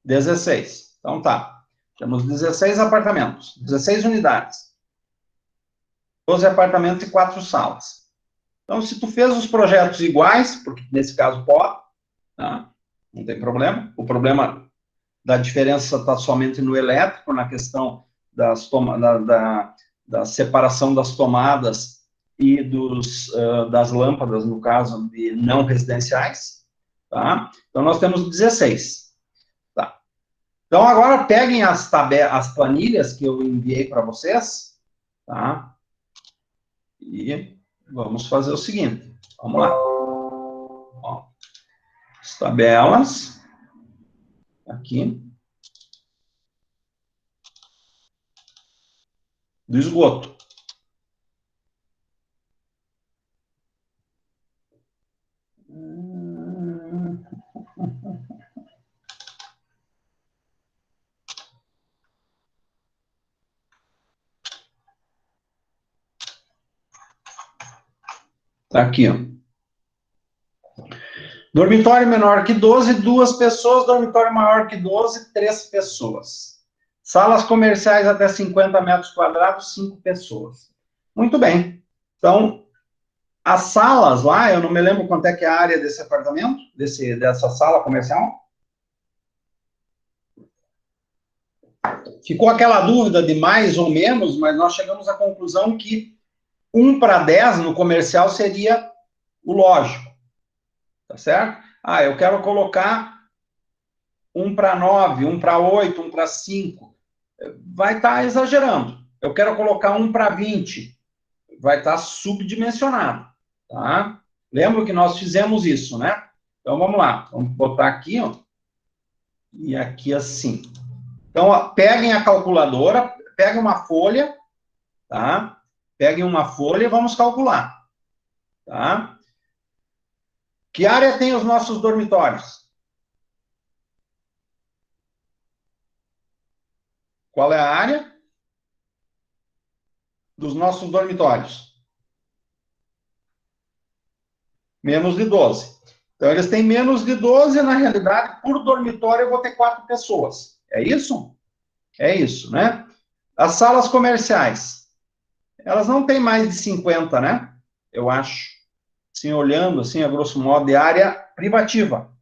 Dezesseis. Então tá. Temos 16 apartamentos, 16 unidades. 12 apartamentos e 4 salas. Então, se tu fez os projetos iguais, porque nesse caso pode, tá? Não tem problema. O problema da diferença está somente no elétrico, na questão da separação das tomadas e das lâmpadas, no caso de não residenciais. Tá? Então, nós temos 16. Tá? Então, agora peguem as planilhas que eu enviei para vocês, tá? E vamos fazer o seguinte. Vamos lá. Ó, as tabelas. Aqui. Do esgoto. Tá aqui, ó. Dormitório menor que 12, 2 pessoas. Dormitório maior que 12, 3 pessoas. Salas comerciais até 50 metros quadrados, 5 pessoas. Muito bem. Então, as salas lá, eu não me lembro quanto é que é a área desse apartamento, dessa sala comercial. Ficou aquela dúvida de mais ou menos, mas nós chegamos à conclusão que 1 para 10 no comercial seria o lógico. Tá certo? Ah, eu quero colocar 1 para 9, 1 para 8, 1 para 5. Vai estar exagerando. Eu quero colocar 1 para 20. Vai estar subdimensionado. Tá? Lembra que nós fizemos isso, né? Então, vamos lá. Vamos botar aqui, ó. E aqui assim. Então, ó, peguem a calculadora, peguem uma folha, tá? Peguem uma folha e vamos calcular. Tá? Que área tem os nossos dormitórios? Qual é a área dos nossos dormitórios? Menos de 12. Então, eles têm menos de 12, na realidade, por dormitório eu vou ter 4 pessoas. É isso? É isso, né? As salas comerciais, elas não têm mais de 50, né? Eu acho. Assim, olhando, assim, a grosso modo, de área privativa.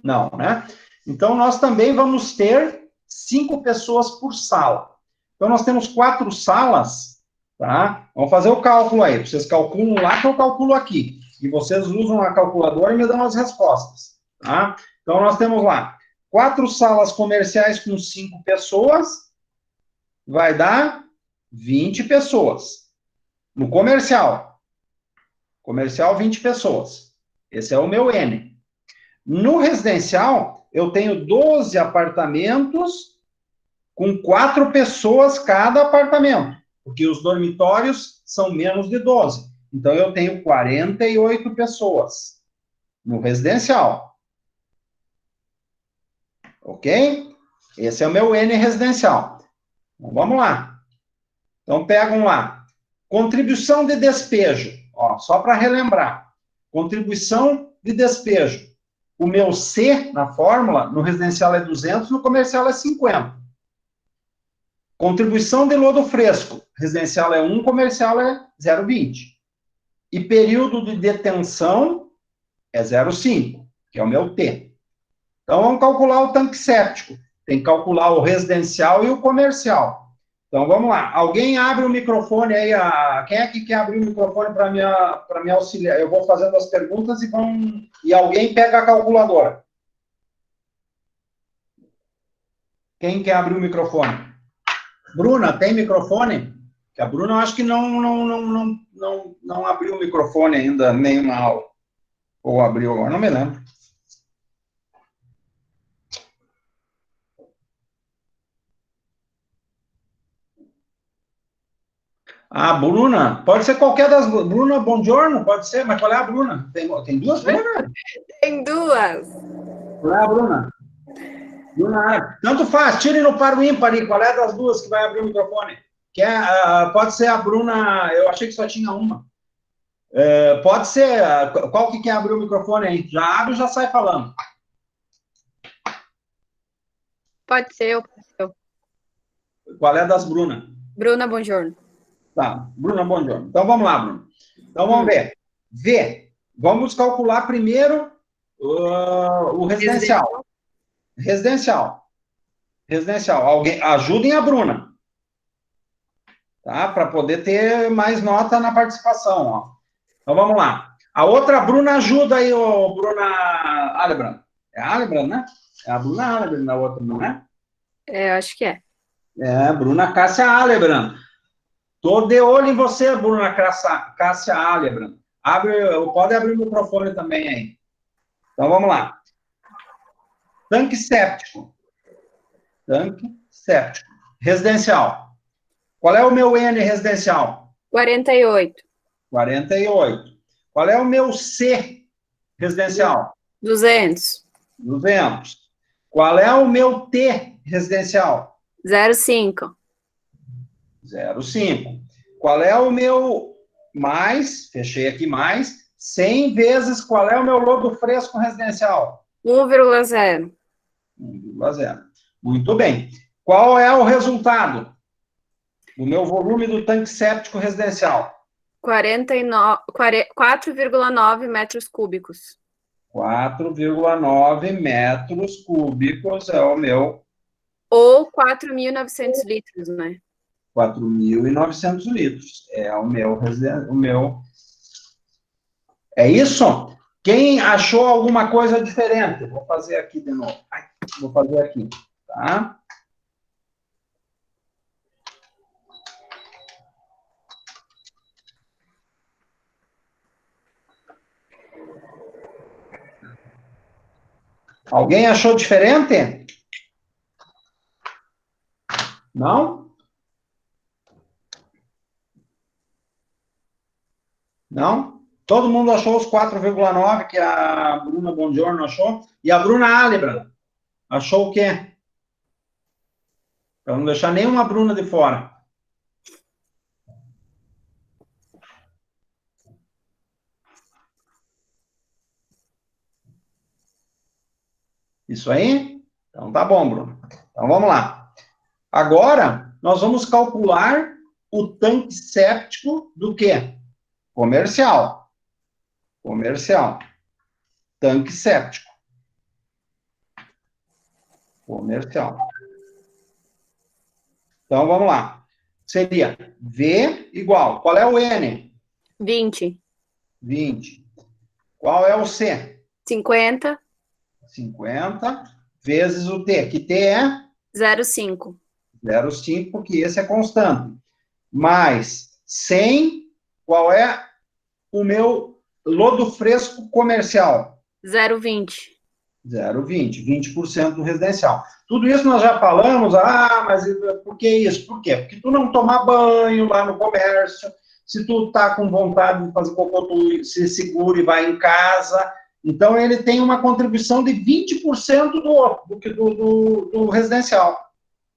Não, né? Então, nós também vamos ter 5 pessoas por sala. Então, nós temos 4 salas, tá? Vamos fazer o cálculo aí. Vocês calculam lá que eu calculo aqui. E vocês usam a calculadora e me dão as respostas, tá? Então, nós temos lá 4 salas comerciais com 5 pessoas, vai dar 20 pessoas. No comercial. Comercial, 20 pessoas. Esse é o meu N. No residencial, eu tenho 12 apartamentos com 4 pessoas cada apartamento, porque os dormitórios são menos de 12. Então, eu tenho 48 pessoas no residencial. Ok? Esse é o meu N residencial. Então, vamos lá. Então, pegam lá. Contribuição de despejo. Ó, só para relembrar. Contribuição de despejo. O meu C na fórmula, no residencial é 200, no comercial é 50. Contribuição de lodo fresco. Residencial é 1, comercial é 0,20. E período de detenção é 0,5, que é o meu T. Então, vamos calcular o tanque séptico. Tem que calcular o residencial e o comercial. Então, vamos lá. Alguém abre o microfone aí. Quem é que quer abrir o microfone para me auxiliar? Eu vou fazendo as perguntas e alguém pega a calculadora. Quem quer abrir o microfone? Bruna, tem microfone? Que a Bruna, eu acho que não abriu o microfone ainda, nenhuma aula. Ou abriu agora, não me lembro. Ah, Bruna, pode ser qualquer das... Bruna, buongiorno, pode ser, mas qual é a Bruna? Tem duas Brunas? Tem duas. Qual é a Bruna? Bruna, tanto faz, tire no par o ímpar aí, qual é das duas que vai abrir o microfone? Pode ser a Bruna, eu achei que só tinha uma. Pode ser, qual que quer abrir o microfone aí? Já abre e já sai falando. Pode ser eu. Qual é das Bruna? Bruna, buongiorno. Tá, Bruna, bom dia. Então, vamos lá, Bruna. Então, vamos ver. V. Vamos calcular primeiro o residencial. Residencial. Alguém, ajudem a Bruna. Tá? Para poder ter mais nota na participação, ó. Então, vamos lá. A outra Bruna ajuda aí, o Bruna Alebrand. É a Alebrand, né? É a Bruna Alebrand, na outra, não é? Eu acho que é. É, Bruna Cássia Alebrand. Tô de olho em você, Bruna Cássia Alebrand. Pode abrir o microfone também aí. Então, vamos lá. Tanque séptico. Residencial. Qual é o meu N residencial? 48. 48. Qual é o meu C residencial? 200. 200. Qual é o meu T residencial? 0,5. 0,5. Qual é o meu mais, fechei aqui mais, 100 vezes qual é o meu lodo fresco residencial? 1,0. 1,0. Muito bem. Qual é o resultado do meu volume do tanque séptico residencial? 4,9 metros cúbicos. 4,9 metros cúbicos é o meu... Ou 4.900 litros, né? 4.900 litros. É o meu... É isso? Quem achou alguma coisa diferente? Vou fazer aqui de novo. Vou fazer aqui, tá? Alguém achou diferente? Não? Não? Todo mundo achou os 4,9 que a Bruna Bongiorno achou? E a Bruna Alebra achou o quê? Para não deixar nenhuma Bruna de fora. Isso aí? Então tá bom, Bruno. Então vamos lá. Agora, nós vamos calcular o tanque séptico do quê? Comercial. Comercial. Tanque séptico. Comercial. Então vamos lá. Seria V igual. Qual é o N? 20. 20. Qual é o C? 50. 50 vezes o T. Que T é? 0,5. 0,5, porque esse é constante. Mais 100, qual é o meu lodo fresco comercial? 0,20. 0,20, 20% do residencial. Tudo isso nós já falamos, mas por que isso? Por quê? Porque tu não tomar banho lá no comércio, se tu tá com vontade de fazer cocô, tu se segura e vai em casa. Então, ele tem uma contribuição de 20% do residencial.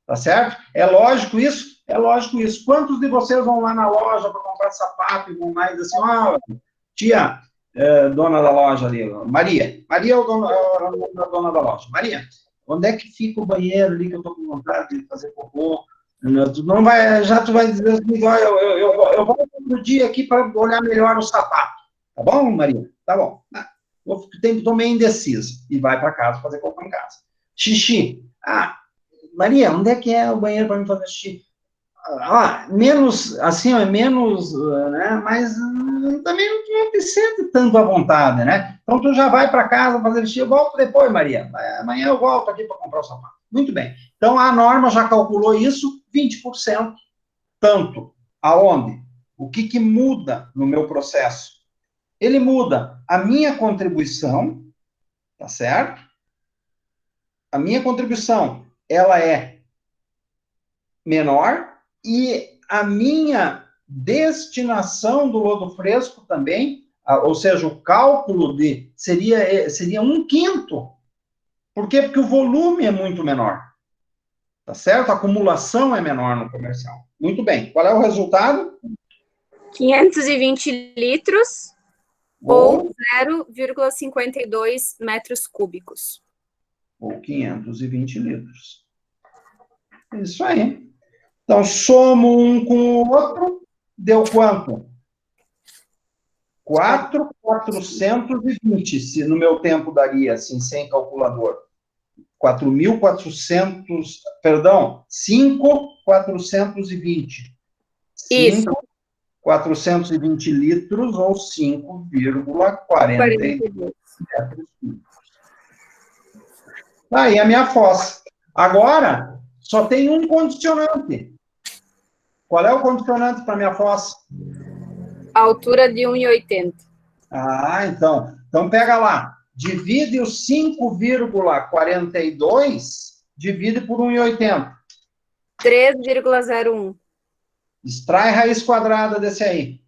Tá certo? É lógico isso? É lógico isso. Quantos de vocês vão lá na loja para comprar sapato e vão lá e dizem assim, tia, dona da loja ali, Maria é a dona da loja. Maria, onde é que fica o banheiro ali que eu estou com vontade de fazer cocô? Tu não vai, já tu vai dizer assim, eu vou outro dia aqui para olhar melhor o sapato. Tá bom, Maria? Tá bom. Estou meio indeciso. E vai para casa fazer cocô em casa. Xixi. Maria, onde é que é o banheiro para me fazer xixi? Menos, assim, menos, né? Mas também não te sente tanto à vontade, né? Então, tu já vai para casa fazer xixi, eu volto depois, Maria. Amanhã eu volto aqui para comprar o sapato. Muito bem. Então, a norma já calculou isso, 20%. Tanto. Aonde? O que muda no meu processo? Ele muda a minha contribuição, tá certo? A minha contribuição, ela é menor, e a minha destinação do lodo fresco também, ou seja, o cálculo seria 1/5. Por quê? Porque o volume é muito menor. Tá certo? A acumulação é menor no comercial. Muito bem. Qual é o resultado? 520 litros ou 0,52 metros cúbicos. Ou 520 litros. Isso aí. Então, somo um com o outro, deu quanto? 4.420, se no meu tempo daria, assim, sem calculador. 4.400, perdão, 5.420. Isso. 5.420 litros ou 5,42 metros cúbicos. Aí a minha fossa. Agora, só tem um condicionante. Qual é o condicionante para a minha fossa? A altura de 1,80. Então pega lá. Divide o 5,42, divide por 1,80. 3,01. Extrai raiz quadrada desse aí.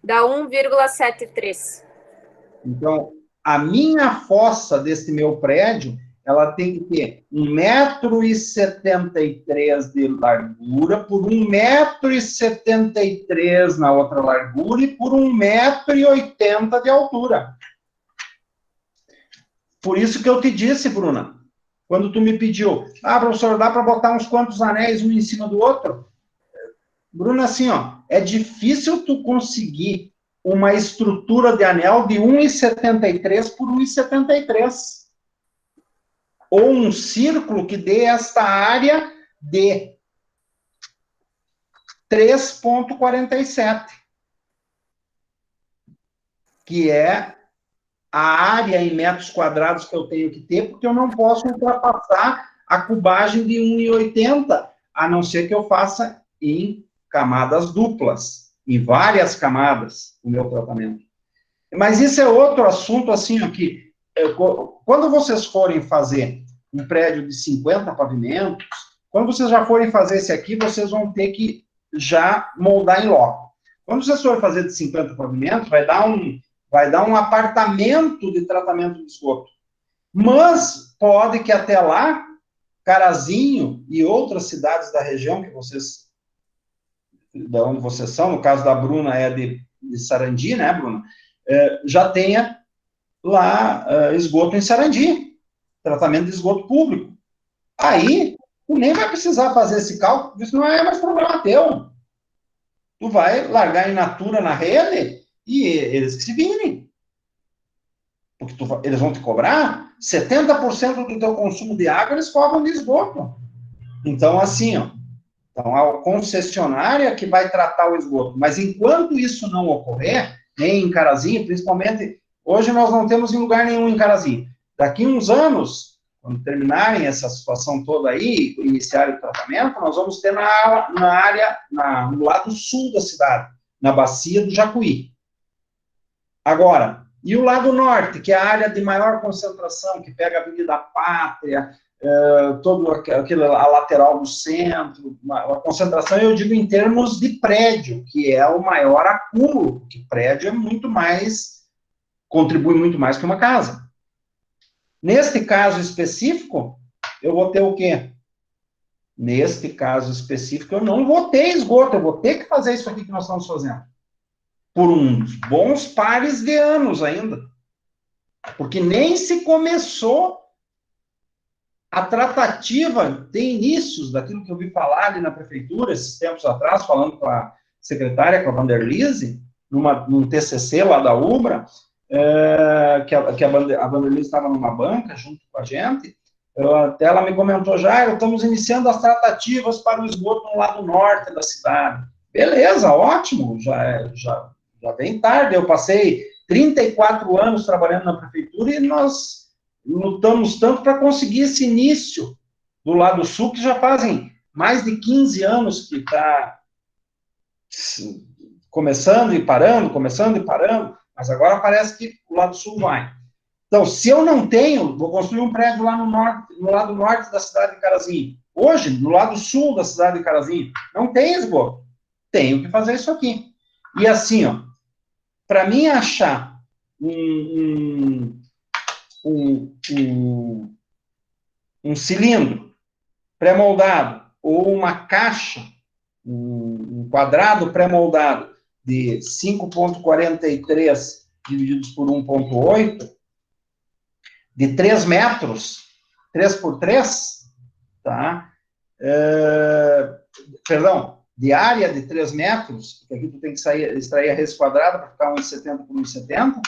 Dá 1,73. Então, a minha fossa desse meu prédio, ela tem que ter 1,73 m de largura por 1,73 m na outra largura e por 1,80 m de altura. Por isso que eu te disse, Bruna, quando tu me pediu, professor, dá para botar uns quantos anéis um em cima do outro? Bruna, assim, é difícil tu conseguir uma estrutura de anel de 1,73 por 1,73. Ou um círculo que dê esta área de 3,47. Que é a área em metros quadrados que eu tenho que ter, porque eu não posso ultrapassar a cubagem de 1,80, a não ser que eu faça em camadas duplas, em várias camadas, o meu tratamento. Mas isso é outro assunto, assim, aqui. Quando vocês forem fazer um prédio de 50 pavimentos, quando vocês já forem fazer esse aqui, vocês vão ter que já moldar em loco. Quando vocês forem fazer de 50 pavimentos, vai dar um apartamento de tratamento de esgoto. Mas pode que até lá, Carazinho e outras cidades da região que vocês, da onde vocês são, no caso da Bruna é de Sarandi, né, Bruna? Já tenha lá esgoto em Sarandi, tratamento de esgoto público. Aí, tu nem vai precisar fazer esse cálculo, isso não é mais problema teu. Tu vai largar in natura na rede e eles que se virem. Porque eles vão te cobrar 70% do teu consumo de água, eles cobram de esgoto. Então, assim, ó, então, a concessionária que vai tratar o esgoto. Mas enquanto isso não ocorrer, nem em Carazinho, principalmente, hoje nós não temos em lugar nenhum em Carazinho. Daqui uns anos, quando terminarem essa situação toda aí, iniciarem o tratamento, nós vamos ter no lado sul da cidade, na bacia do Jacuí. Agora, e o lado norte, que é a área de maior concentração, que pega a Avenida Pátria, todo a lateral do centro, a concentração, eu digo em termos de prédio, que é o maior acúmulo, porque prédio é muito mais, contribui muito mais que uma casa. Neste caso específico, eu vou ter o quê? Neste caso específico, eu não vou ter esgoto, eu vou ter que fazer isso aqui que nós estamos fazendo. Por uns bons pares de anos ainda. Porque nem se começou a tratativa, tem inícios daquilo que eu vi falar ali na prefeitura, esses tempos atrás, falando com a secretária, com a Vanderlise, num TCC lá da UBRA, que a Vanderlise estava numa banca junto com a gente, até ela me comentou, Jairo, estamos iniciando as tratativas para o esgoto no lado norte da cidade. Beleza, ótimo, já bem tarde, eu passei 34 anos trabalhando na prefeitura e nós lutamos tanto para conseguir esse início do lado sul, que já fazem mais de 15 anos que está começando e parando, mas agora parece que o lado sul vai. Então, se eu não tenho, vou construir um prédio lá no lado norte da cidade de Carazinho. Hoje, no lado sul da cidade de Carazinho, não tem esgoto. Tenho que fazer isso aqui. E assim, ó, para mim achar um cilindro pré-moldado ou uma caixa, um quadrado pré-moldado de 5,43 divididos por 1,8, de 3 metros, 3 por 3, tá? De área de 3 metros, porque aqui tu tem que extrair a raiz quadrada para ficar 1,70 por 1,70.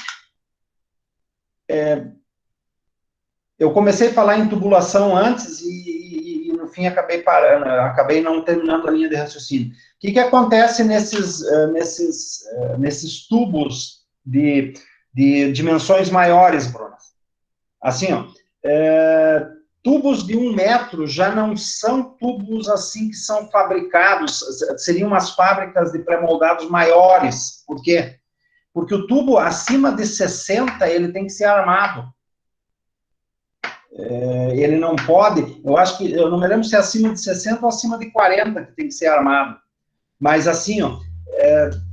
Eu comecei a falar em tubulação antes e no fim acabei parando, acabei não terminando a linha de raciocínio. O que acontece nesses tubos de dimensões maiores, Bruno? Assim, ó, tubos de 1 metro já não são tubos assim que são fabricados, seriam umas fábricas de pré-moldados maiores. Por quê? Porque o tubo acima de 60, ele tem que ser armado. Ele não pode, eu não me lembro se é acima de 60 ou acima de 40 que tem que ser armado. Mas assim, ó,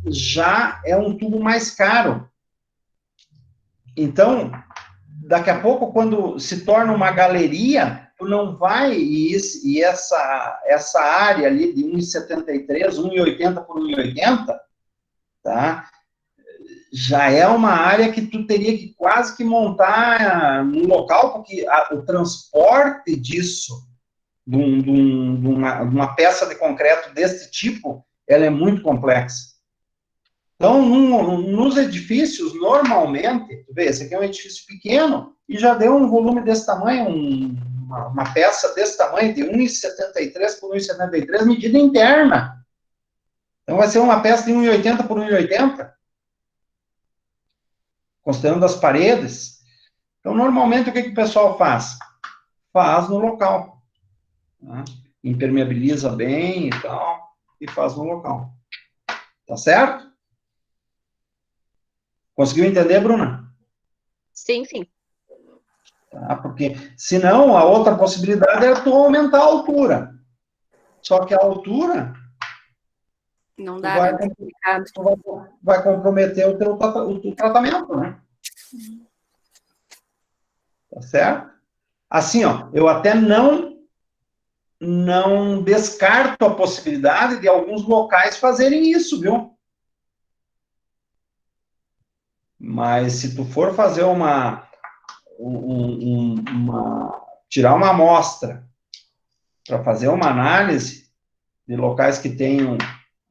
já é um tubo mais caro. Então, daqui a pouco, quando se torna uma galeria, tu não vai, e essa área ali de 1,73, 1,80 por 1,80, tá? Já é uma área que tu teria que quase que montar no local, porque o transporte disso, de uma peça de concreto desse tipo, ela é muito complexa. Então, nos edifícios, normalmente, tu vê, esse aqui é um edifício pequeno, e já deu um volume desse tamanho, uma peça desse tamanho, de 1,73 por 1,73, medida interna. Então, vai ser uma peça de 1,80 por 1,80, considerando as paredes. Então, normalmente, o que o pessoal faz? Faz no local. Né? Impermeabiliza bem e tal, e faz no local. Tá certo? Conseguiu entender, Bruna? Sim, sim. Tá? Porque, senão, a outra possibilidade é tu aumentar a altura. Só que a altura Não dá, né? vai comprometer o teu tratamento, né? Tá certo? Assim, ó, eu até não descarto a possibilidade de alguns locais fazerem isso, viu? Mas se tu for fazer tirar uma amostra para fazer uma análise de locais que tenham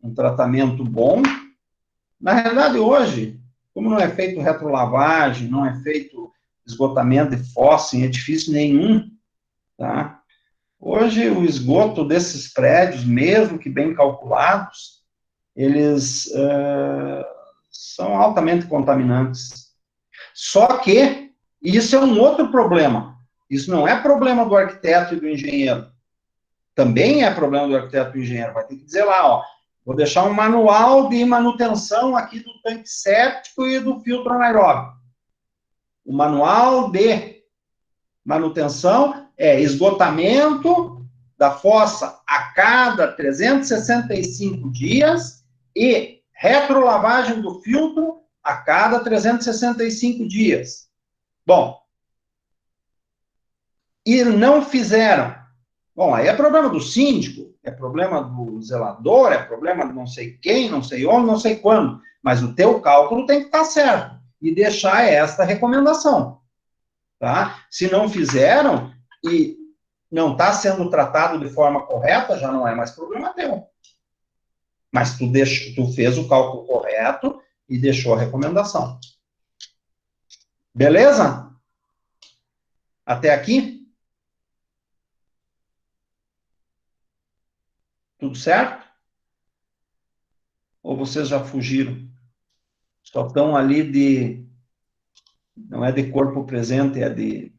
um tratamento bom, na realidade hoje, como não é feito retrolavagem, não é feito esgotamento de fossa em edifício nenhum, tá? Hoje, o esgoto desses prédios, mesmo que bem calculados, eles são altamente contaminantes. Só que isso é um outro problema. Isso não é problema do arquiteto e do engenheiro. Também é problema do arquiteto e do engenheiro. Vai ter que dizer lá, ó, vou deixar um manual de manutenção aqui do tanque séptico e do filtro anaeróbico. O manual de manutenção é esgotamento da fossa a cada 365 dias e retrolavagem do filtro a cada 365 dias. Bom, e não fizeram. Bom, aí é problema do síndico, é problema do zelador, é problema de não sei quem, não sei onde, não sei quando. Mas o teu cálculo tem que estar certo e deixar esta recomendação. Tá? Se não fizeram e não está sendo tratado de forma correta, já não é mais problema teu. Mas tu fez o cálculo correto e deixou a recomendação. Beleza? Até aqui? Tudo certo? Ou vocês já fugiram? Só estão ali não é de corpo presente, é de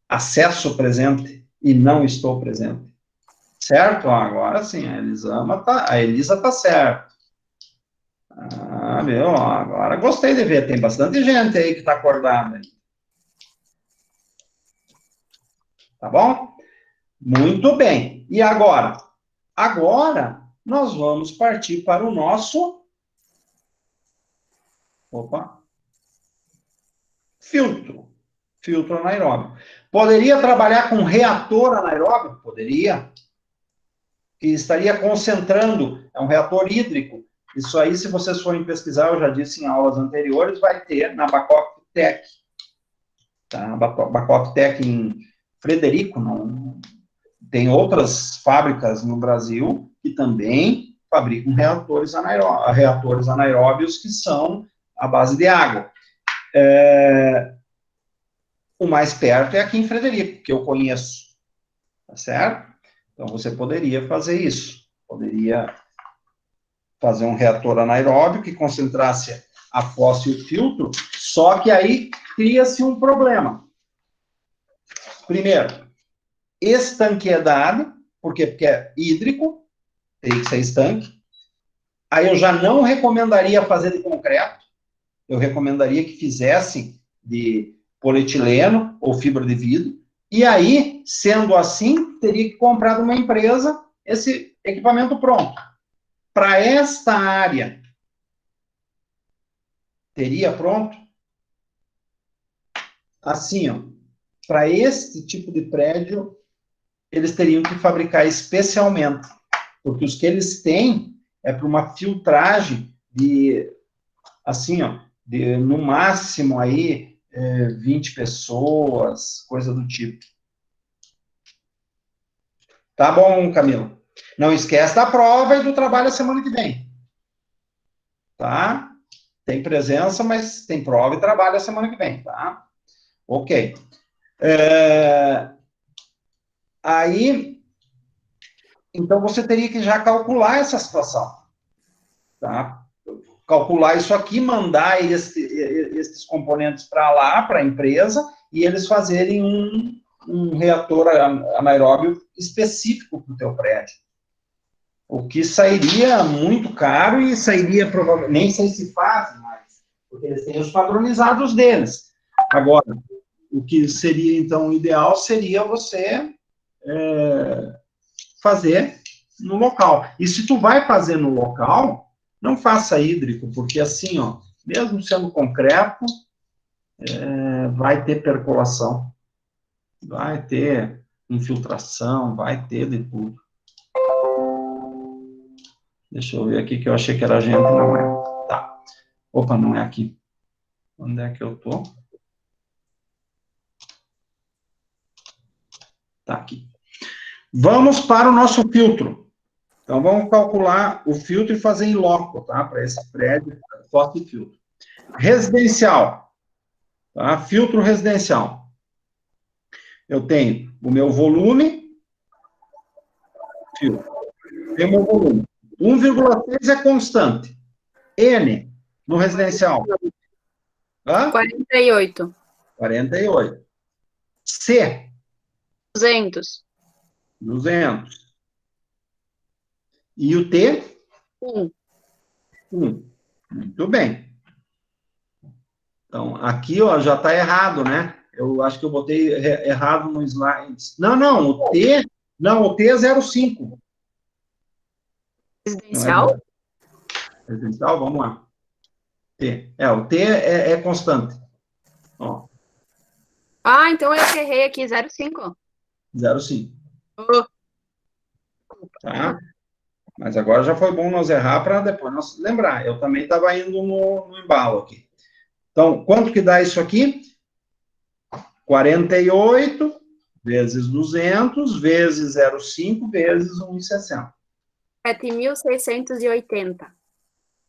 acesso presente e não estou presente. Certo? Agora sim, a Elisa está certa. Ah, meu, agora gostei de ver, tem bastante gente aí que está acordada. Tá bom? Muito bem. E agora? Agora, nós vamos partir para o nosso... filtro. Filtro anaeróbio. Poderia trabalhar com reator anaeróbio? Poderia. Que estaria concentrando, é um reator hídrico. Isso aí, se vocês forem pesquisar, eu já disse em aulas anteriores, vai ter na Babcock Tech. Tá? Babcock Tech em Frederico, não, tem outras fábricas no Brasil que também fabricam reatores anaeróbios que são à base de água. O mais perto é aqui em Frederico, que eu conheço. Tá certo? Então, você poderia fazer isso. Poderia fazer um reator anaeróbio que concentrasse a fossa e o filtro, só que aí cria-se um problema. Primeiro, estanqueidade, por quê? Porque é hídrico, teria que ser estanque. Aí eu já não recomendaria fazer de concreto, eu recomendaria que fizesse de polietileno ou fibra de vidro, e aí, sendo assim, teria que comprar de uma empresa esse equipamento pronto. Para esta área, teria pronto? Assim, ó, para este tipo de prédio, eles teriam que fabricar especialmente, porque os que eles têm é para uma filtragem de, assim, ó, de, no máximo aí, 20 pessoas, coisa do tipo. Tá bom, Camila? Não esquece da prova e do trabalho a semana que vem. Tá? Tem presença, mas tem prova e trabalho a semana que vem, tá? Ok. Aí, então você teria que já calcular essa situação, tá? Calcular isso aqui, mandar esses componentes para lá, para a empresa, e eles fazerem um reator anaeróbio específico para o teu prédio. O que sairia muito caro e sairia provavelmente, nem sei se faz, mas porque eles têm os padronizados deles. Agora, o que seria, então, ideal seria você fazer no local. E se tu vai fazer no local, não faça hídrico, porque assim, ó, mesmo sendo concreto, vai ter percolação, vai ter infiltração, vai ter de tudo. Deixa eu ver aqui, que eu achei que era gente, não é. Tá. Opa, não é aqui. Onde é que eu tô? Tá aqui. Vamos para o nosso filtro. Então, vamos calcular o filtro e fazer em loco, tá? Para esse prédio, foto e filtro. Residencial. Tá? Filtro residencial. Eu tenho o meu volume, filtro. Tem o meu volume. 1,6 é constante. N, no residencial. Hã? 48. 48. C, 200. 200. E o T? 1. 1. Muito bem. Então, aqui, ó, já está errado, né? Eu acho que eu botei errado no slide. Não, o T... Não, o T é 0,5. Residencial? Residencial, vamos lá. T. O T é constante. Ó, Ah, então eu errei aqui, 0,5. 0,5. Oh. Tá? Mas agora já foi bom nós errar para depois nós lembrar. Eu também estava indo no embalo aqui. Então, quanto que dá isso aqui? 48 vezes 200 vezes 0,5 vezes 1,60. 7.680.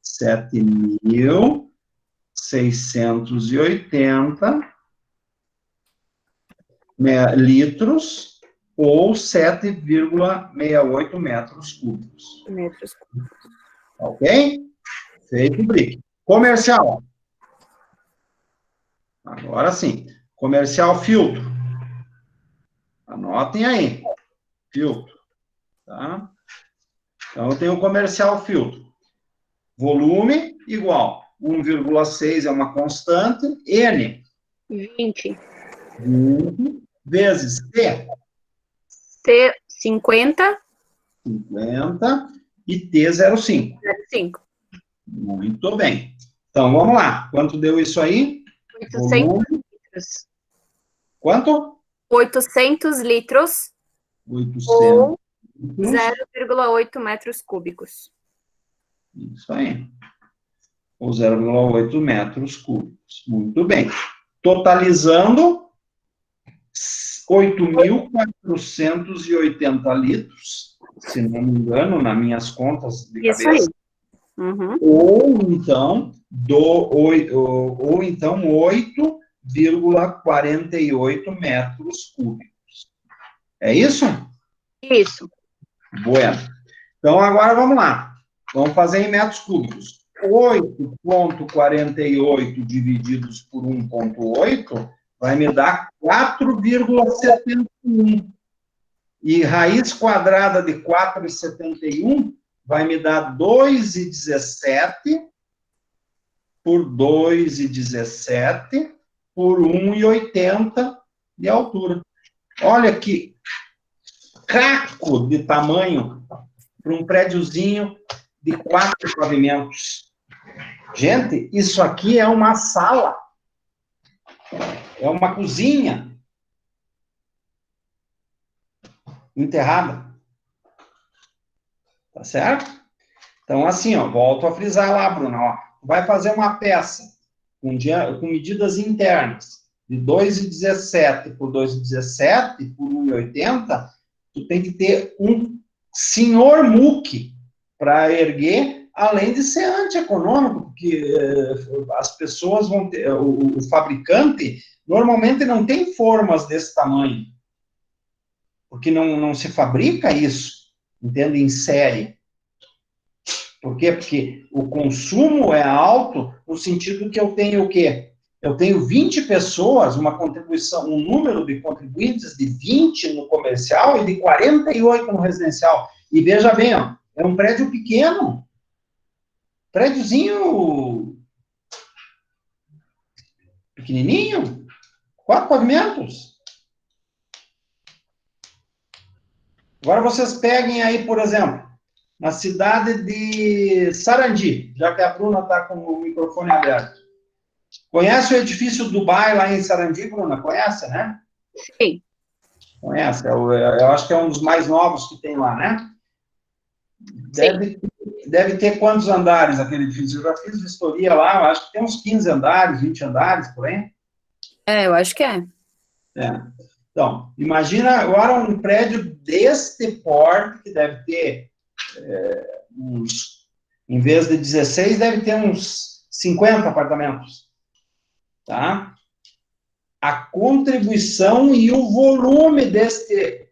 7.680 litros ou 7,68 metros cúbicos. Metros. Ok? Feito o brick. Comercial. Agora sim. Comercial filtro. Anotem aí. Filtro. Tá? Então, eu tenho o comercial filtro. Volume igual. 1,6 é uma constante. N. 20. 20 vezes T. T, 50. 50. E T, 0,5. 0,5. Muito bem. Então, vamos lá. Quanto deu isso aí? 800 Volume. litros. Quanto? 800 litros 800 ou litros. 0,8 metros cúbicos. Isso aí. Ou 0,8 metros cúbicos. Muito bem. Totalizando 8.480 litros, se não me engano, nas minhas contas de Isso cabeça. aí. Uhum. Ou então 8,48 metros cúbicos. É isso? Isso. Bueno. Então, agora vamos lá. Vamos fazer em metros cúbicos. 8,48 divididos por 1,8 vai me dar 4,71. E raiz quadrada de 4,71 vai me dar 2,17 por 2,17 por 1,80 de altura. Olha que caco de tamanho para um prédiozinho de 4 pavimentos. Gente, isso aqui é uma sala. É uma cozinha enterrada. Tá certo? Então, assim, ó, volto a frisar lá, Bruno, ó, vai fazer uma peça com medidas internas de 2,17 por 2,17 por 1,80, tu tem que ter um senhor muque para erguer, além de ser antieconômico, porque as pessoas vão ter, o fabricante normalmente não tem formas desse tamanho, porque não se fabrica isso, entende, em série. Por quê? Porque o consumo é alto no sentido que eu tenho o quê? Eu tenho 20 pessoas, uma contribuição, um número de contribuintes de 20 no comercial e de 48 no residencial. E veja bem, ó, é um prédio pequeno. Prédiozinho pequenininho, 4 pavimentos. Agora vocês peguem aí, por exemplo, na cidade de Sarandi, já que a Bruna está com o microfone aberto. Conhece o edifício Dubai lá em Sarandi, Bruna? Conhece, né? Sim. Conhece, eu acho que é um dos mais novos que tem lá, né? Deve ter quantos andares aquele edifício? Eu já fiz vistoria lá, eu acho que tem uns 15 andares, 20 andares, por aí. Eu acho que é. Então, imagina agora um prédio deste porte, que deve ter em vez de 16, deve ter uns 50 apartamentos. Tá? A contribuição e o volume deste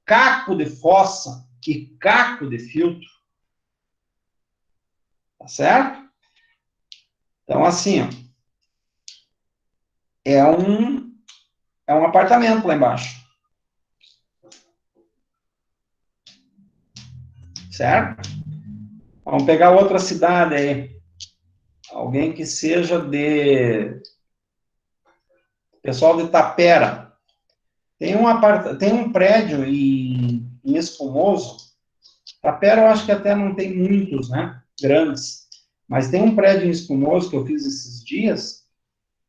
caco de fossa e caco de filtro. Tá certo? Então, assim, ó, é um apartamento lá embaixo. Certo? Vamos pegar outra cidade aí. Alguém que seja pessoal de Tapera. Tem um prédio em Espumoso. Tapera eu acho que até não tem muitos, né? Grandes. Mas tem um prédio em Espumoso que eu fiz esses dias.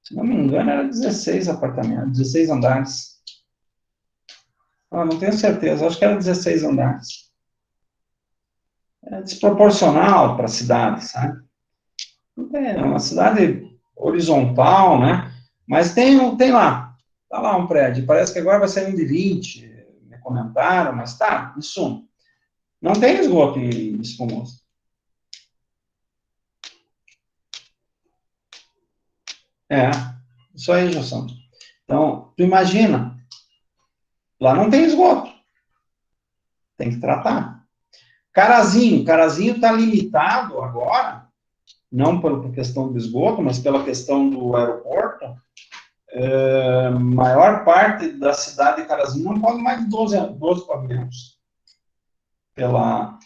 Se não me engano, era 16 apartamentos, 16 andares. Não tenho certeza, acho que era 16 andares. É desproporcional para a cidade, sabe? É uma cidade horizontal, né? Mas tem lá. Tá lá um prédio. Parece que agora vai sair um de 20, me comentaram, mas tá, em suma. Não tem esgoto em Espumoso. Isso aí, Gilson. Então, tu imagina, lá não tem esgoto. Tem que tratar. Carazinho está limitado agora, não por questão do esgoto, mas pela questão do aeroporto. Maior parte da cidade de Carazinho não pode mais de 12 pavimentos. Pela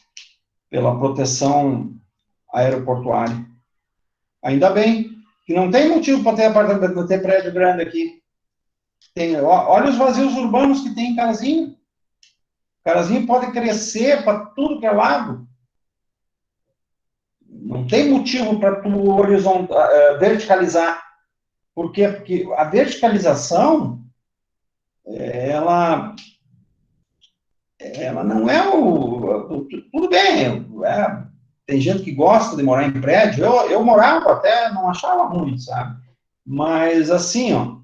proteção aeroportuária. Ainda bem que não tem motivo para ter apartamento, ter prédio grande aqui. Olha os vazios urbanos que tem em Carazinho. Carazinho pode crescer para tudo que é lado. Não tem motivo para tu verticalizar. Por quê? Porque a verticalização, ela não é tudo bem, tem gente que gosta de morar em prédio, eu morava até, não achava ruim, sabe? Mas, assim, ó,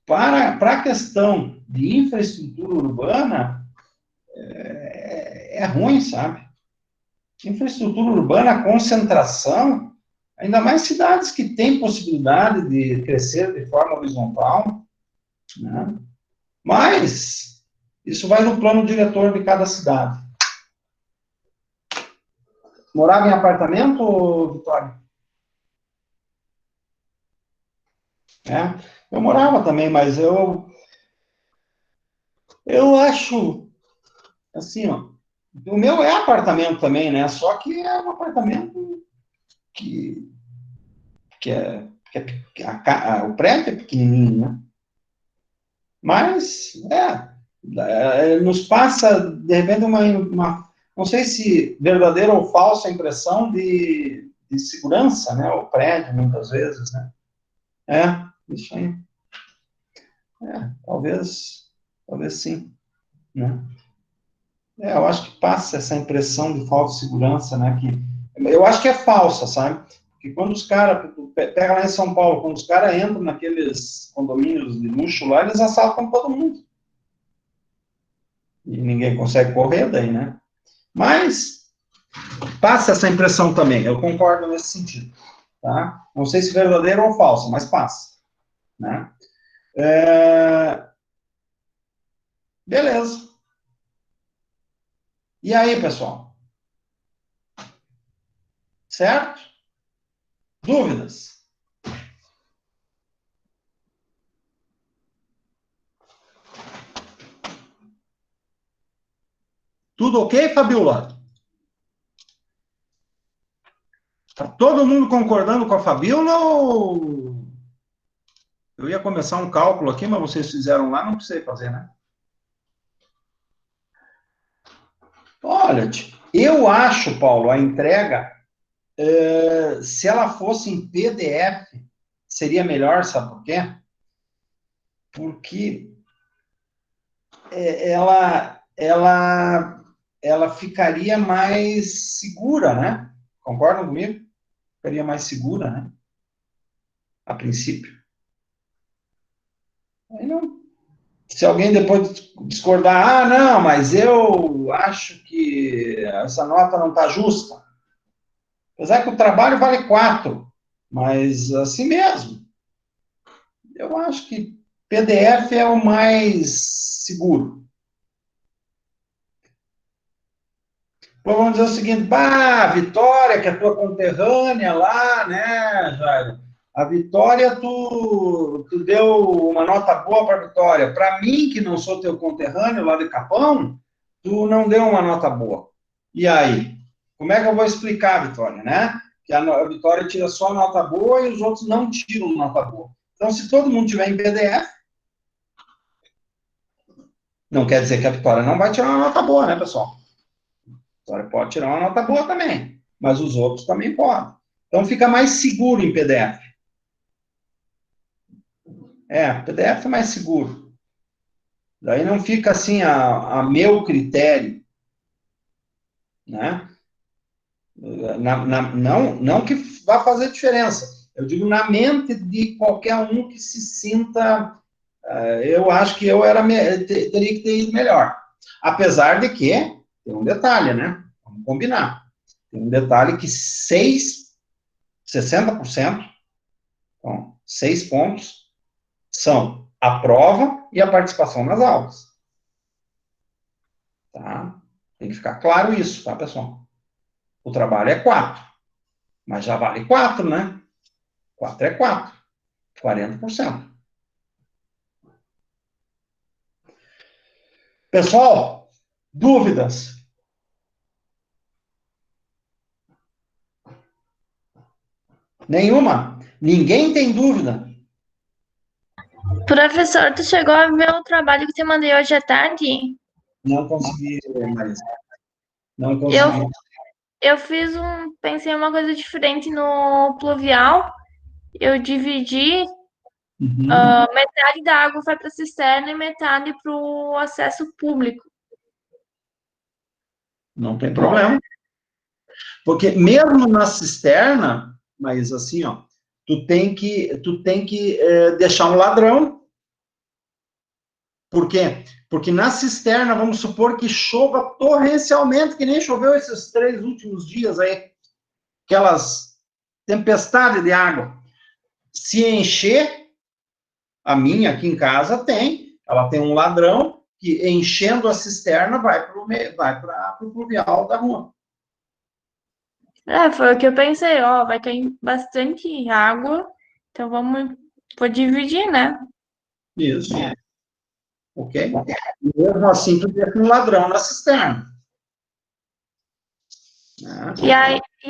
para a questão de infraestrutura urbana, é ruim, sabe? Infraestrutura urbana, concentração, ainda mais cidades que têm possibilidade de crescer de forma horizontal, né? Mas isso vai no plano diretor de cada cidade. Morava em apartamento, Vitória? Eu morava também, mas eu acho, assim, ó, o meu é apartamento também, né? Só que é um apartamento que o prédio é pequenininho, né? Mas, nos passa, de repente, não sei se verdadeira ou falsa impressão de segurança, né? O prédio, muitas vezes, né? Isso aí. Talvez sim, né? Eu acho que passa essa impressão de falsa segurança, né? Eu acho que é falsa, sabe? Porque quando os caras, pega lá em São Paulo, quando os caras entram naqueles condomínios de luxo lá, eles assaltam todo mundo. E ninguém consegue correr daí, né? Mas passa essa impressão também, eu concordo nesse sentido, tá? Não sei se verdadeiro ou falso, mas passa, né? Beleza. E aí, pessoal? Certo? Dúvidas? Tudo ok, Fabiola? Tá todo mundo concordando com a Fabiola ou Eu ia começar um cálculo aqui, mas vocês fizeram lá, não precisei fazer, né? Olha, eu acho, Paulo, a entrega, se ela fosse em PDF, seria melhor, sabe por quê? Porque ela ficaria mais segura, né? Concordam comigo? Ficaria mais segura, né? A princípio. Aí não, se alguém depois discordar, não, mas eu acho que essa nota não está justa. Apesar que o trabalho vale 4, mas assim mesmo. Eu acho que PDF é o mais seguro. Então, vamos dizer o seguinte, Vitória, que é tua conterrânea lá, né, Jairo? A Vitória, tu deu uma nota boa para a Vitória. Para mim, que não sou teu conterrâneo lá de Capão, tu não deu uma nota boa. E aí? Como é que eu vou explicar a Vitória, né? Que a Vitória tira só nota boa e os outros não tiram nota boa. Então, se todo mundo tiver em PDF, não quer dizer que a Vitória não vai tirar uma nota boa, né, pessoal? A Vitória pode tirar uma nota boa também, mas os outros também podem. Então, fica mais seguro em PDF. PDF é mais seguro. Daí não fica assim a meu critério, né? Não que vá fazer diferença. Eu digo na mente de qualquer um que se sinta. Eu acho que teria que ter ido melhor. Apesar de que tem um detalhe, né? Vamos combinar. Tem um detalhe que 60%, então, 6 pontos, são a prova e a participação nas aulas. Tá? Tem que ficar claro isso, tá, pessoal? O trabalho é 4, mas já vale 4, né? 4 é 4, 40%. Pessoal, dúvidas? Nenhuma? Ninguém tem dúvida? Professor, tu chegou a ver o trabalho que te mandei hoje à tarde? Não consegui, Marisa. Não Eu, consegui. eu pensei em uma coisa diferente no pluvial. Eu dividi, metade da água vai para a cisterna e metade para o acesso público. Não tem problema. Porque mesmo na cisterna, mas assim, ó, tu tem que deixar um ladrão. Por quê? Porque na cisterna, vamos supor que chova torrencialmente, que nem choveu esses 3 últimos dias aí, aquelas tempestades de água. Se encher, a minha aqui em casa ela tem um ladrão que enchendo a cisterna vai para o pluvial da rua. Foi o que eu pensei, ó, vai ter bastante água, então vou dividir, né? Isso. Ok? Mesmo assim, tu deixa um ladrão na cisterna. E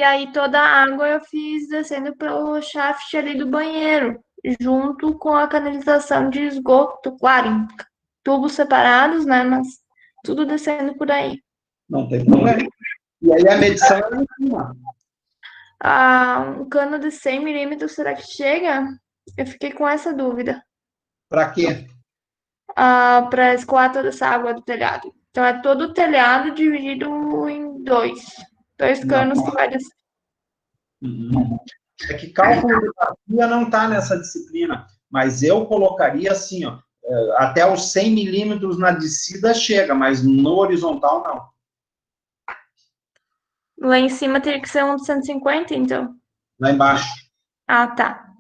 aí toda a água eu fiz descendo pelo shaft ali do banheiro, junto com a canalização de esgoto, claro, em tubos separados, né? Mas tudo descendo por aí. Não tem problema. E aí a medição é em cima. Um cano de 100 milímetros, será que chega? Eu fiquei com essa dúvida. Para quê? Para escoar toda essa água do telhado. Então é todo o telhado dividido em dois canos que vai descer. É que cálculo de bacia não está nessa disciplina, mas eu colocaria assim, ó, até os 100 milímetros na descida chega, mas no horizontal não. Lá em cima teria que ser um de 150, então. Lá embaixo. Tá.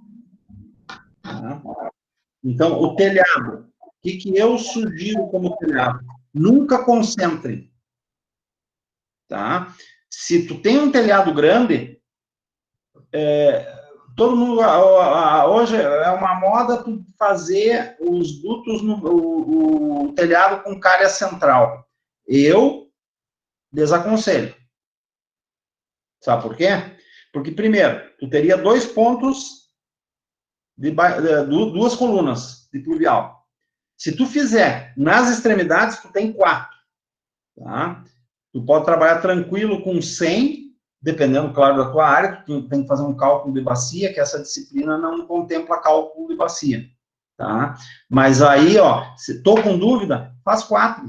Então, o telhado, o que eu sugiro como telhado? Nunca concentre. Tá? Se tu tem um telhado grande, todo mundo, hoje é uma moda tu fazer os dutos, o telhado com calha central. Eu desaconselho. Sabe por quê? Porque, primeiro, tu teria 2 pontos duas colunas de pluvial. Se tu fizer nas extremidades, tu tem 4. Tá? Tu pode trabalhar tranquilo com 100, dependendo, claro, da tua área. Tu tem que fazer um cálculo de bacia, que essa disciplina não contempla cálculo de bacia. Tá? Mas aí, ó, se tô com dúvida, faz 4.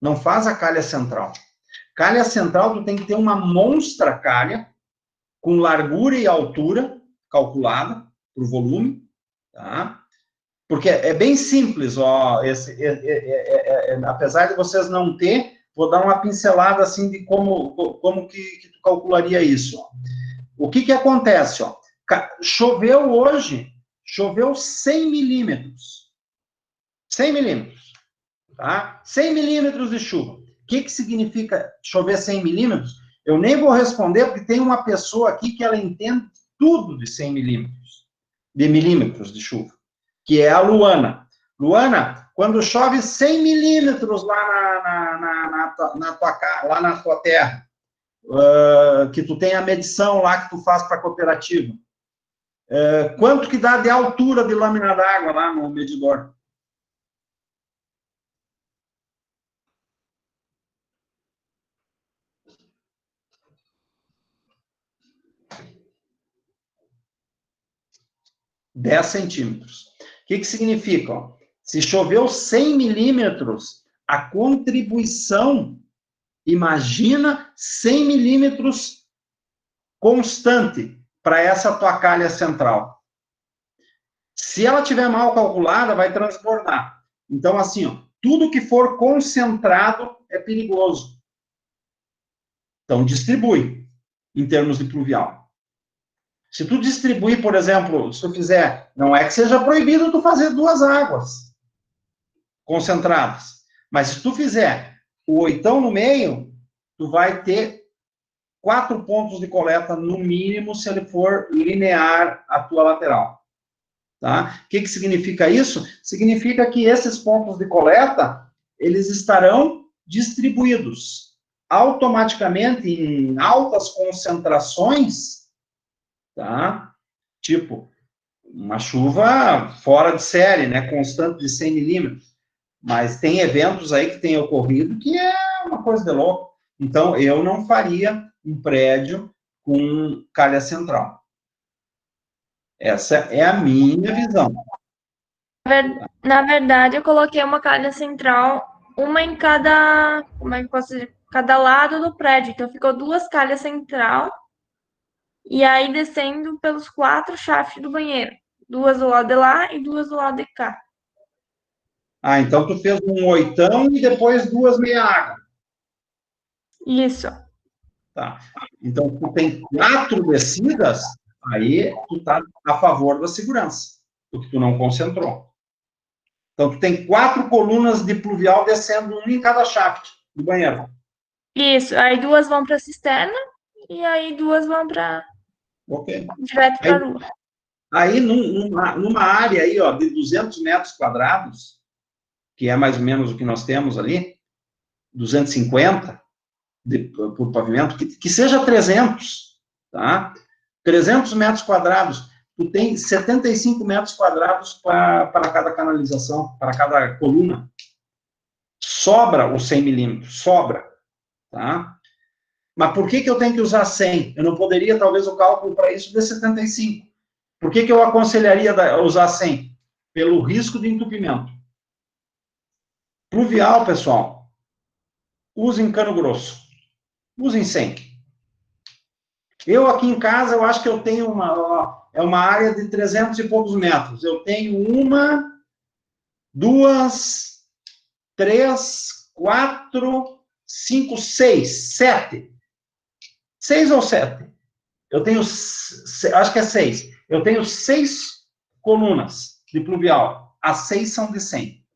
Não faz a calha central. Calha central, tu tem que ter uma monstra calha, com largura e altura calculada, por volume, tá? Porque é bem simples, ó, apesar de vocês não ter, vou dar uma pincelada, assim, de como que tu calcularia isso, ó. O que acontece, ó? Choveu hoje, choveu 100 milímetros. 100 milímetros, tá? 100 milímetros de chuva. O que significa chover 100 milímetros? Eu nem vou responder, porque tem uma pessoa aqui que ela entende tudo de 100 milímetros de chuva, que é a Luana. Luana, quando chove 100 milímetros lá lá na tua terra, que tu tem a medição lá que tu faz para a cooperativa, quanto que dá de altura de lâmina d'água lá no medidor? (10 centímetros). O que significa? Ó? Se choveu 100 milímetros, a contribuição, imagina 100 milímetros constante para essa tua calha central. Se ela tiver mal calculada, vai transbordar. Então, assim, ó, tudo que for concentrado é perigoso. Então, distribui, em termos de pluvial. Se tu distribuir, por exemplo, se tu fizer, não é que seja proibido tu fazer 2 águas concentradas, mas se tu fizer o 8 no meio, tu vai ter 4 pontos de coleta, no mínimo, se ele for linear à tua lateral. Tá? O que significa isso? Significa que esses pontos de coleta, eles estarão distribuídos automaticamente em altas concentrações, tá? Tipo, uma chuva fora de série, né? Constante de 100 milímetros. Mas tem eventos aí que têm ocorrido que é uma coisa de louco. Então, eu não faria um prédio com calha central. Essa é a minha visão. Na verdade, eu coloquei uma calha central, uma em cada, como é que eu posso dizer? Cada lado do prédio. Então, ficou 2 calhas central. E aí, descendo pelos 4 shafts do banheiro. 2 do lado de lá e 2 do lado de cá. Ah, então tu fez um 8 e depois 2 meia água. Isso. Tá. Então, tu tem 4 descidas, aí tu tá a favor da segurança, porque tu não concentrou. Então, tu tem 4 colunas de pluvial descendo, uma em cada shaft do banheiro. Isso. Aí 2 vão para a cisterna e aí 2 vão para direto para a rua. Aí, numa área aí, ó, de 200 metros quadrados, que é mais ou menos o que nós temos ali, 250 por pavimento, que seja 300, tá? 300 metros quadrados, tu tem 75 metros quadrados para cada canalização, para cada coluna. Sobra os 100 milímetros, sobra, tá? Mas por que eu tenho que usar 100? Eu não poderia, talvez, o cálculo para isso de 75. Por que eu aconselharia usar 100? Pelo risco de entupimento. Pluvial, pessoal, usem cano grosso. Usem 100. Eu aqui em casa, eu acho que eu tenho uma área de 300 e poucos metros. Eu tenho 1, 2, 3, 4, 5, 6, 7. 6 ou 7? Eu tenho, acho que é 6. Eu tenho 6 colunas de pluvial. As 6 são de 100.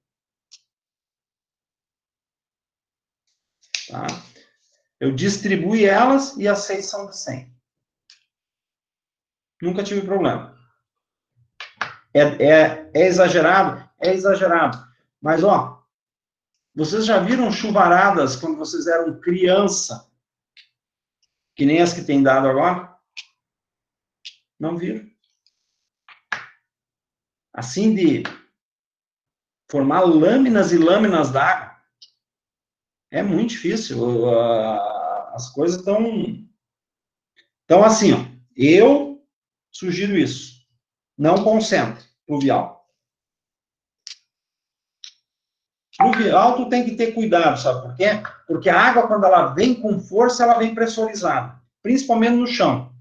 Tá? Eu distribuí elas e as 6 são de 100. Nunca tive problema. É exagerado? É exagerado. Mas, ó, vocês já viram chuvaradas quando vocês eram criança? Que nem as que tem dado agora? Não viram. assim, de formar lâminas e lâminas d'água. É muito difícil. As coisas estão... Então, assim, ó, eu sugiro isso. Não concentre pluvial. Pluvial, tu tem que ter cuidado, sabe por quê? Porque a água, quando ela vem com força, ela vem pressurizada. Principalmente no chão.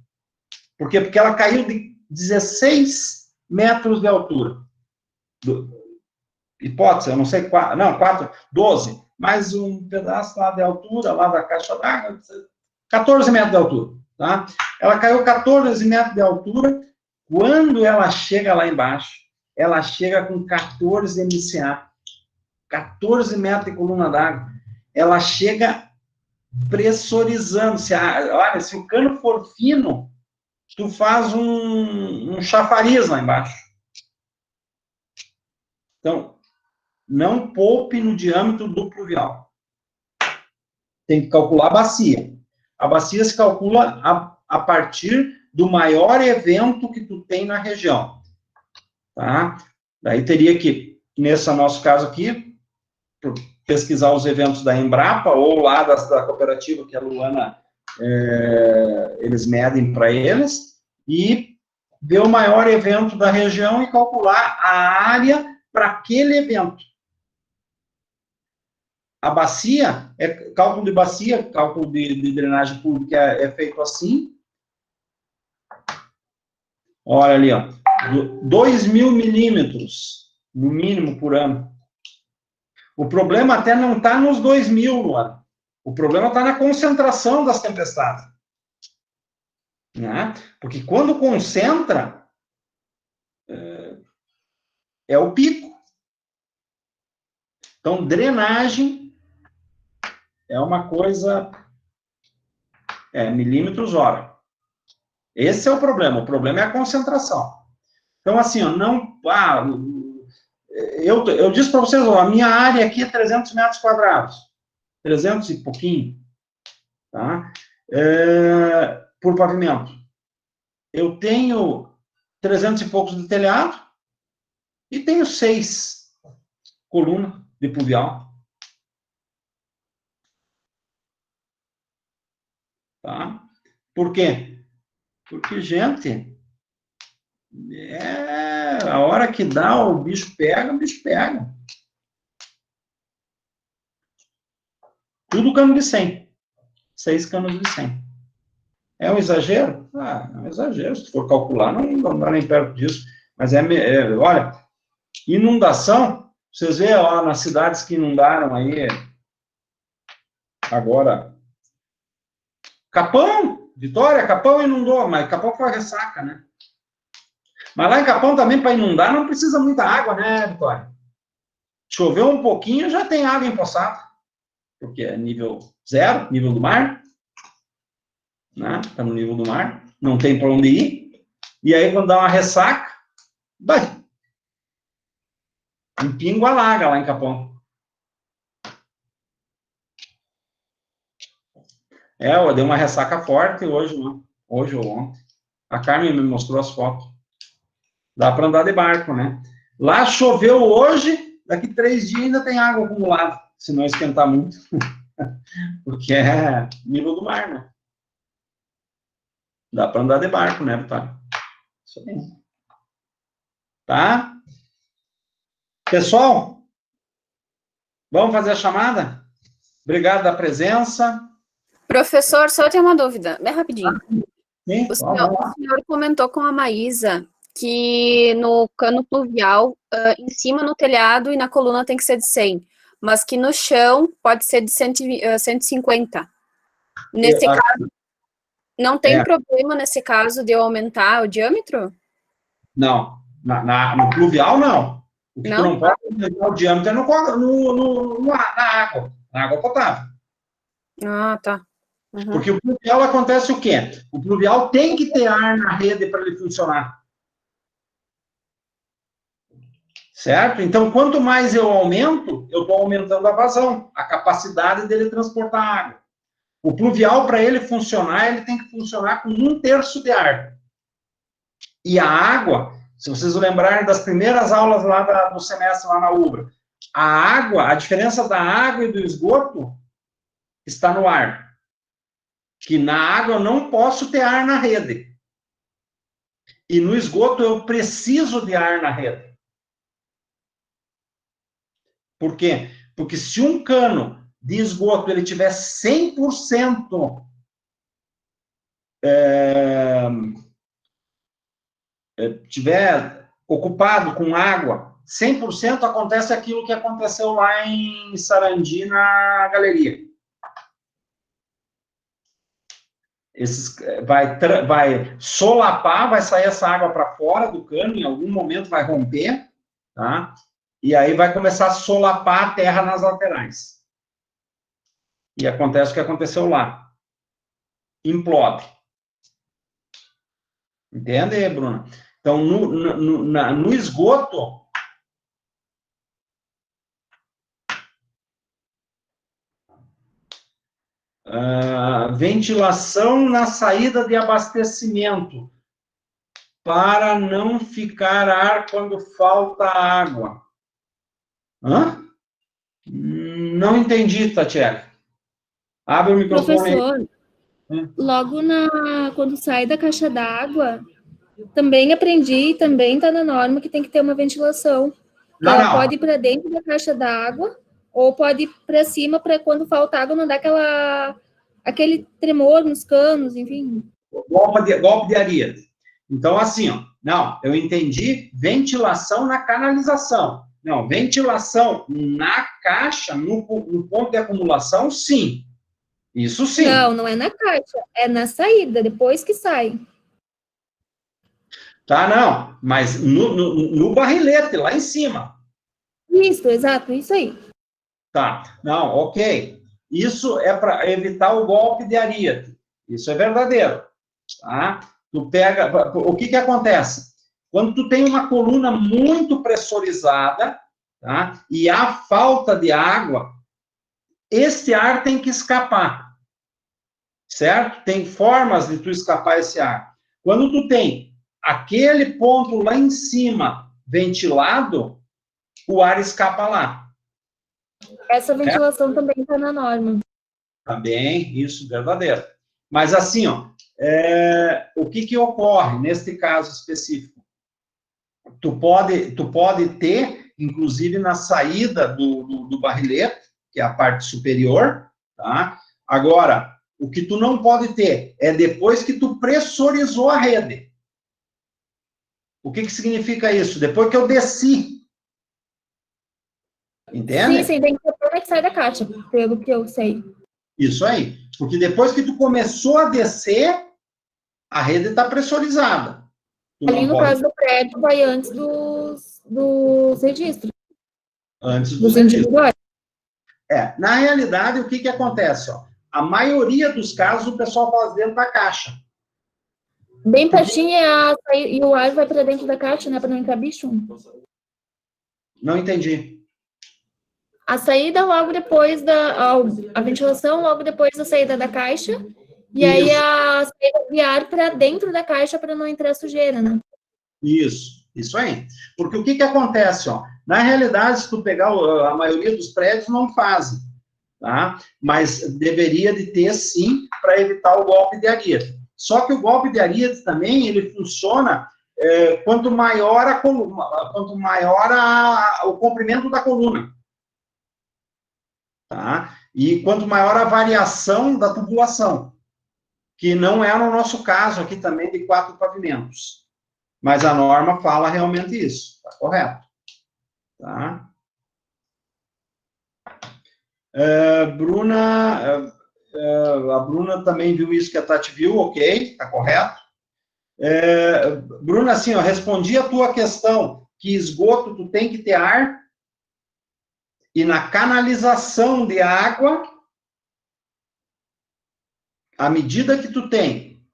Por quê? Porque ela caiu de 16 metros de altura. Hipótese, eu não sei, 12. Mais um pedaço lá de altura, lá da caixa d'água, 14 metros de altura. Tá? Ela caiu 14 metros de altura. Quando ela chega lá embaixo, ela chega com 14 MCA. 14 metros de coluna d'água. Ela chega pressurizando. Olha, se o cano for fino, tu faz um chafariz lá embaixo. Então, não poupe no diâmetro do pluvial. Tem que calcular a bacia. A bacia se calcula a partir do maior evento que tu tem na região. Tá? Daí teria que, nesse nosso caso aqui, pesquisar os eventos da Embrapa ou lá da cooperativa que a Luana, eles medem para eles, e ver o maior evento da região e calcular a área para aquele evento. A bacia, cálculo de bacia, cálculo de drenagem pública é feito assim. Olha ali, ó, 2.000 milímetros, no mínimo, por ano. O problema até não está nos 2.000, Luana. O problema está na concentração das tempestades. Né? Porque quando concentra, é o pico. Então, drenagem é uma coisa... milímetros hora. Esse é o problema é a concentração. Então, assim, ó, não... eu disse para vocês, ó, a minha área aqui é 300 metros quadrados. 300 e pouquinho. Tá? Por pavimento. Eu tenho 300 e poucos de telhado e tenho 6 colunas de pluvial. Tá? Por quê? Porque, gente, a hora que dá, o bicho pega, Tudo cano de 100. 6 canos de 100. É um exagero? É um exagero. Se for calcular, não dá nem perto disso. Mas olha, inundação, vocês veem lá nas cidades que inundaram aí, agora, Capão, Vitória, Capão inundou, mas Capão foi ressaca, né? Mas lá em Capão também, para inundar, não precisa muita água, né, Vitória? Choveu um pouquinho, já tem água empoçada. Porque é nível 0, nível do mar. Né? Está no nível do mar. Não tem para onde ir. E aí, quando dá uma ressaca, vai. Um pingo alaga lá em Capão. Eu dei uma ressaca forte hoje, né? Hoje ou ontem. A Carmen me mostrou as fotos. Dá para andar de barco, né? Lá choveu hoje, daqui 3 dias ainda tem água acumulada, se não esquentar muito. Porque é nível do mar, né? Dá para andar de barco, né, Vitória? Isso aí. Tá? Pessoal, vamos fazer a chamada? Obrigado da presença. Professor, só tem uma dúvida, bem rapidinho. Sim, O senhor comentou com a Maísa que no cano pluvial, em cima no telhado e na coluna tem que ser de 100, mas que no chão pode ser de 150. Nesse caso, não tem problema nesse caso de eu aumentar o diâmetro? Não, no pluvial não. O que tu não pode aumentar o diâmetro é na água, na água potável. Ah, tá. Uhum. Porque o pluvial acontece o quê? O pluvial tem que ter ar na rede para ele funcionar. Certo? Então, quanto mais eu aumento, eu estou aumentando a vazão, a capacidade dele transportar água. O pluvial, para ele funcionar, ele tem que funcionar com 1/3 de ar. E a água Se vocês lembrarem das primeiras aulas lá do semestre, lá na UBRA, a diferença da água e do esgoto está no ar. Que na água eu não posso ter ar na rede. E no esgoto eu preciso de ar na rede. Por quê? Porque se um cano de esgoto ele tiver 100% tiver ocupado com água, 100% acontece aquilo que aconteceu lá em Sarandi, na galeria. Vai solapar, vai sair essa água para fora do cano, em algum momento vai romper, tá? E aí vai começar a solapar a terra nas laterais. E acontece o que aconteceu lá. Implode. Entende, Bruna? Então, no esgoto, ventilação na saída de abastecimento, para não ficar ar quando falta água. Hã? Não entendi, Tatiana. Abre o microfone. Professor, logo quando sai da caixa d'água, também aprendi, também está na norma que tem que ter uma ventilação. Ela pode ir para dentro da caixa d'água, ou pode ir para cima, para quando falta água não dar aquele tremor nos canos, enfim. Golpe de areia. Então, assim, ó, não, eu entendi ventilação na canalização. Não, ventilação na caixa, no ponto de acumulação, sim. Isso sim. Não é na caixa, é na saída, depois que sai. Tá, não, mas no barrilete, lá em cima. Isso, exato, isso aí. Tá, não, ok. Isso é para evitar o golpe de areia. Isso é verdadeiro. Tá? Tu pega, o que acontece? Quando tu tem uma coluna muito pressurizada, tá? E há falta de água, esse ar tem que escapar, certo? Tem formas de tu escapar esse ar. Quando tu tem aquele ponto lá em cima ventilado, o ar escapa lá. Essa ventilação também está na norma. Também, isso, verdadeiro. Mas assim, ó, o que ocorre neste caso específico? Tu pode ter, inclusive na saída do barrilete, que é a parte superior, tá? Agora, o que tu não pode ter é depois que tu pressurizou a rede. O que significa isso? Depois que eu desci. Entende? Sim, tem que ser que sai da caixa, pelo que eu sei. Isso aí. Porque depois que tu começou a descer, a rede está pressurizada. Ali no caso do prédio, vai antes dos registros. Antes dos individuais. Na realidade, o que acontece? Ó? A maioria dos casos, o pessoal faz dentro da caixa. Bem pertinho e o ar vai para dentro da caixa, né? Para não entrar bicho. Não entendi. A saída logo depois a ventilação logo depois da saída da caixa. E Isso. aí a saída de ar para dentro da caixa para não entrar sujeira, né? Isso aí. Porque o que acontece, ó? Na realidade, se tu pegar a maioria dos prédios, não fazem, tá? Mas deveria de ter, sim, para evitar o golpe de areia. Só que o golpe de areia também, ele funciona quanto maior a coluna, quanto maior o comprimento da coluna. Tá? E quanto maior a variação da tubulação, que não é no nosso caso aqui também de 4 pavimentos. Mas a norma fala realmente isso, tá correto. Tá? Bruna, a Bruna também viu isso que a Tati viu, ok, tá correto. Bruna, assim, eu respondi a tua questão, que esgoto tu tem que ter ar, e na canalização de água, à medida que tu tem,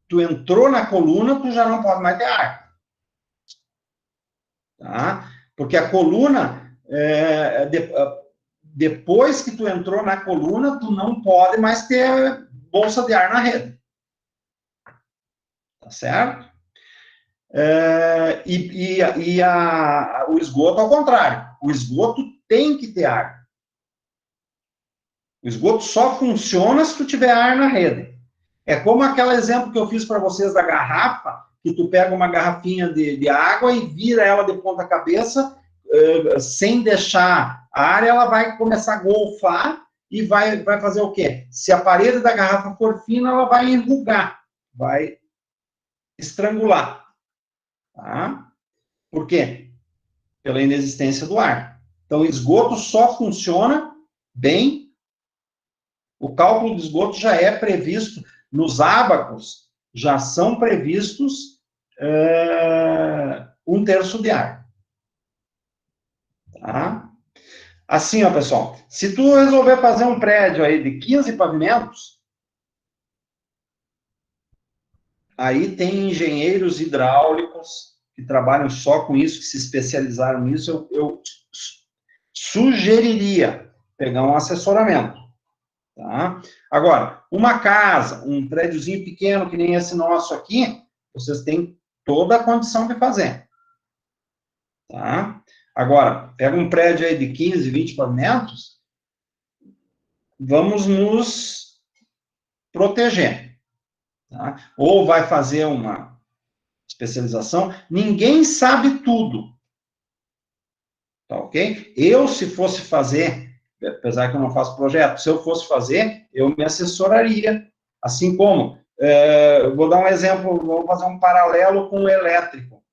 tu entrou na coluna, tu já não pode mais ter ar. Tá? Porque a coluna, depois que tu entrou na coluna, tu não pode mais ter bolsa de ar na rede. Tá certo? O esgoto, ao contrário. O esgoto tem que ter ar. O esgoto só funciona se tu tiver ar na rede. É como aquele exemplo que eu fiz para vocês da garrafa, que tu pega uma garrafinha de água e vira ela de ponta cabeça, sem deixar ar, ela vai começar a golfar e vai fazer o quê? Se a parede da garrafa for fina, ela vai enrugar, vai estrangular. Tá? Por quê? Pela inexistência do ar. Então, o esgoto só funciona bem. O cálculo do esgoto já é previsto nos ábacos, já são previstos 1/3 de ar. Tá? Assim, ó, pessoal, se tu resolver fazer um prédio aí de 15 pavimentos, aí tem engenheiros hidráulicos que trabalham só com isso, que se especializaram nisso, eu sugeriria pegar um assessoramento. Tá? Agora, uma casa, um prédiozinho pequeno, que nem esse nosso aqui, vocês têm toda a condição de fazer. Tá? Agora, pega um prédio aí de 15, 20 pavimentos, vamos nos proteger. Tá? Ou vai fazer uma especialização, ninguém sabe tudo. Tá ok? Eu, se fosse fazer, apesar que eu não faço projeto, se eu fosse fazer, eu me assessoraria. Assim como, vou dar um exemplo, vou fazer um paralelo com o elétrico.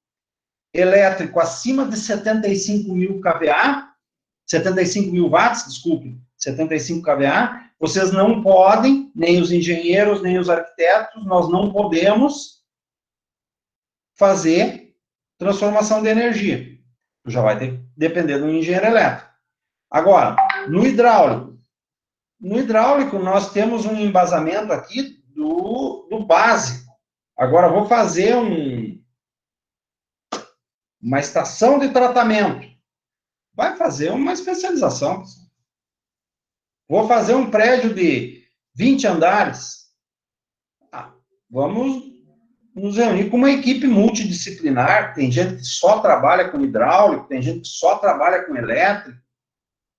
Elétrico acima de 75 mil kVA, 75 mil watts, desculpe, 75 kVA, vocês não podem, nem os engenheiros, nem os arquitetos, nós não podemos fazer transformação de energia. Já vai ter que depender do engenheiro elétrico. Agora, no hidráulico nós temos um embasamento aqui do básico. Agora, vou fazer uma estação de tratamento. Vai fazer uma especialização. Vou fazer um prédio de 20 andares. Vamos nos reunir com uma equipe multidisciplinar. Tem gente que só trabalha com hidráulico, tem gente que só trabalha com elétrico.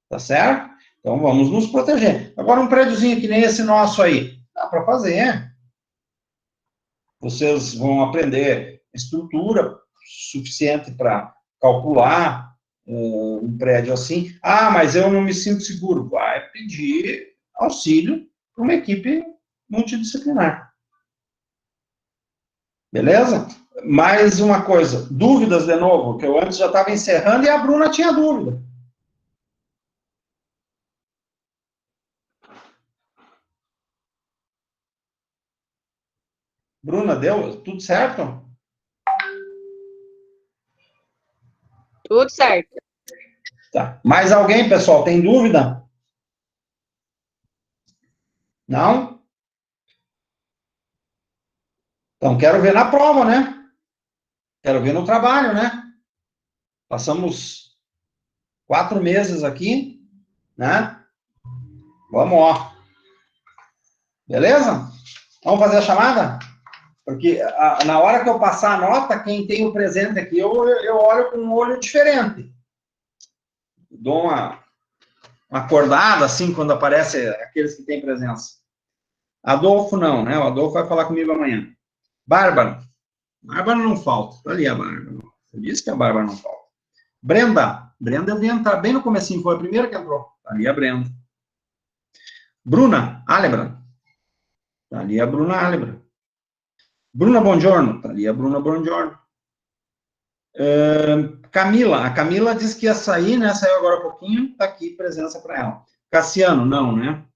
Tá certo? Então, vamos nos proteger. Agora, um prédiozinho que nem esse nosso aí, dá para fazer. Vocês vão aprender estrutura suficiente para calcular um prédio assim. Ah, mas eu não me sinto seguro. Vai pedir auxílio para uma equipe multidisciplinar. Beleza? Mais uma coisa. Dúvidas, de novo, que eu antes já estava encerrando e a Bruna tinha dúvida. Bruna, deu tudo certo? Tudo certo. Tá. Mais alguém, pessoal, tem dúvida? Não? Então, quero ver na prova, né? Quero ver no trabalho, né? Passamos 4 meses aqui, né? Vamos, ó. Beleza? Vamos fazer a chamada? Porque na hora que eu passar a nota, quem tem o presente aqui, eu olho com um olho diferente. Dou uma acordada, assim, quando aparece aqueles que têm presença. Adolfo não, né? O Adolfo vai falar comigo amanhã. Bárbara. Bárbara não falta. Tá ali a Bárbara. Você disse que a Bárbara não falta. Brenda. Brenda eu vi entrar bem no comecinho, foi a primeira que entrou. Tá ali a Brenda. Bruna Alebra. Tá ali a Bruna Alebra. Bruna Bongiorno, tá ali a Bruna Bongiorno. Camila, a Camila disse que ia sair, né? Saiu agora há pouquinho, tá aqui, presença para ela. Cassiano, não, né?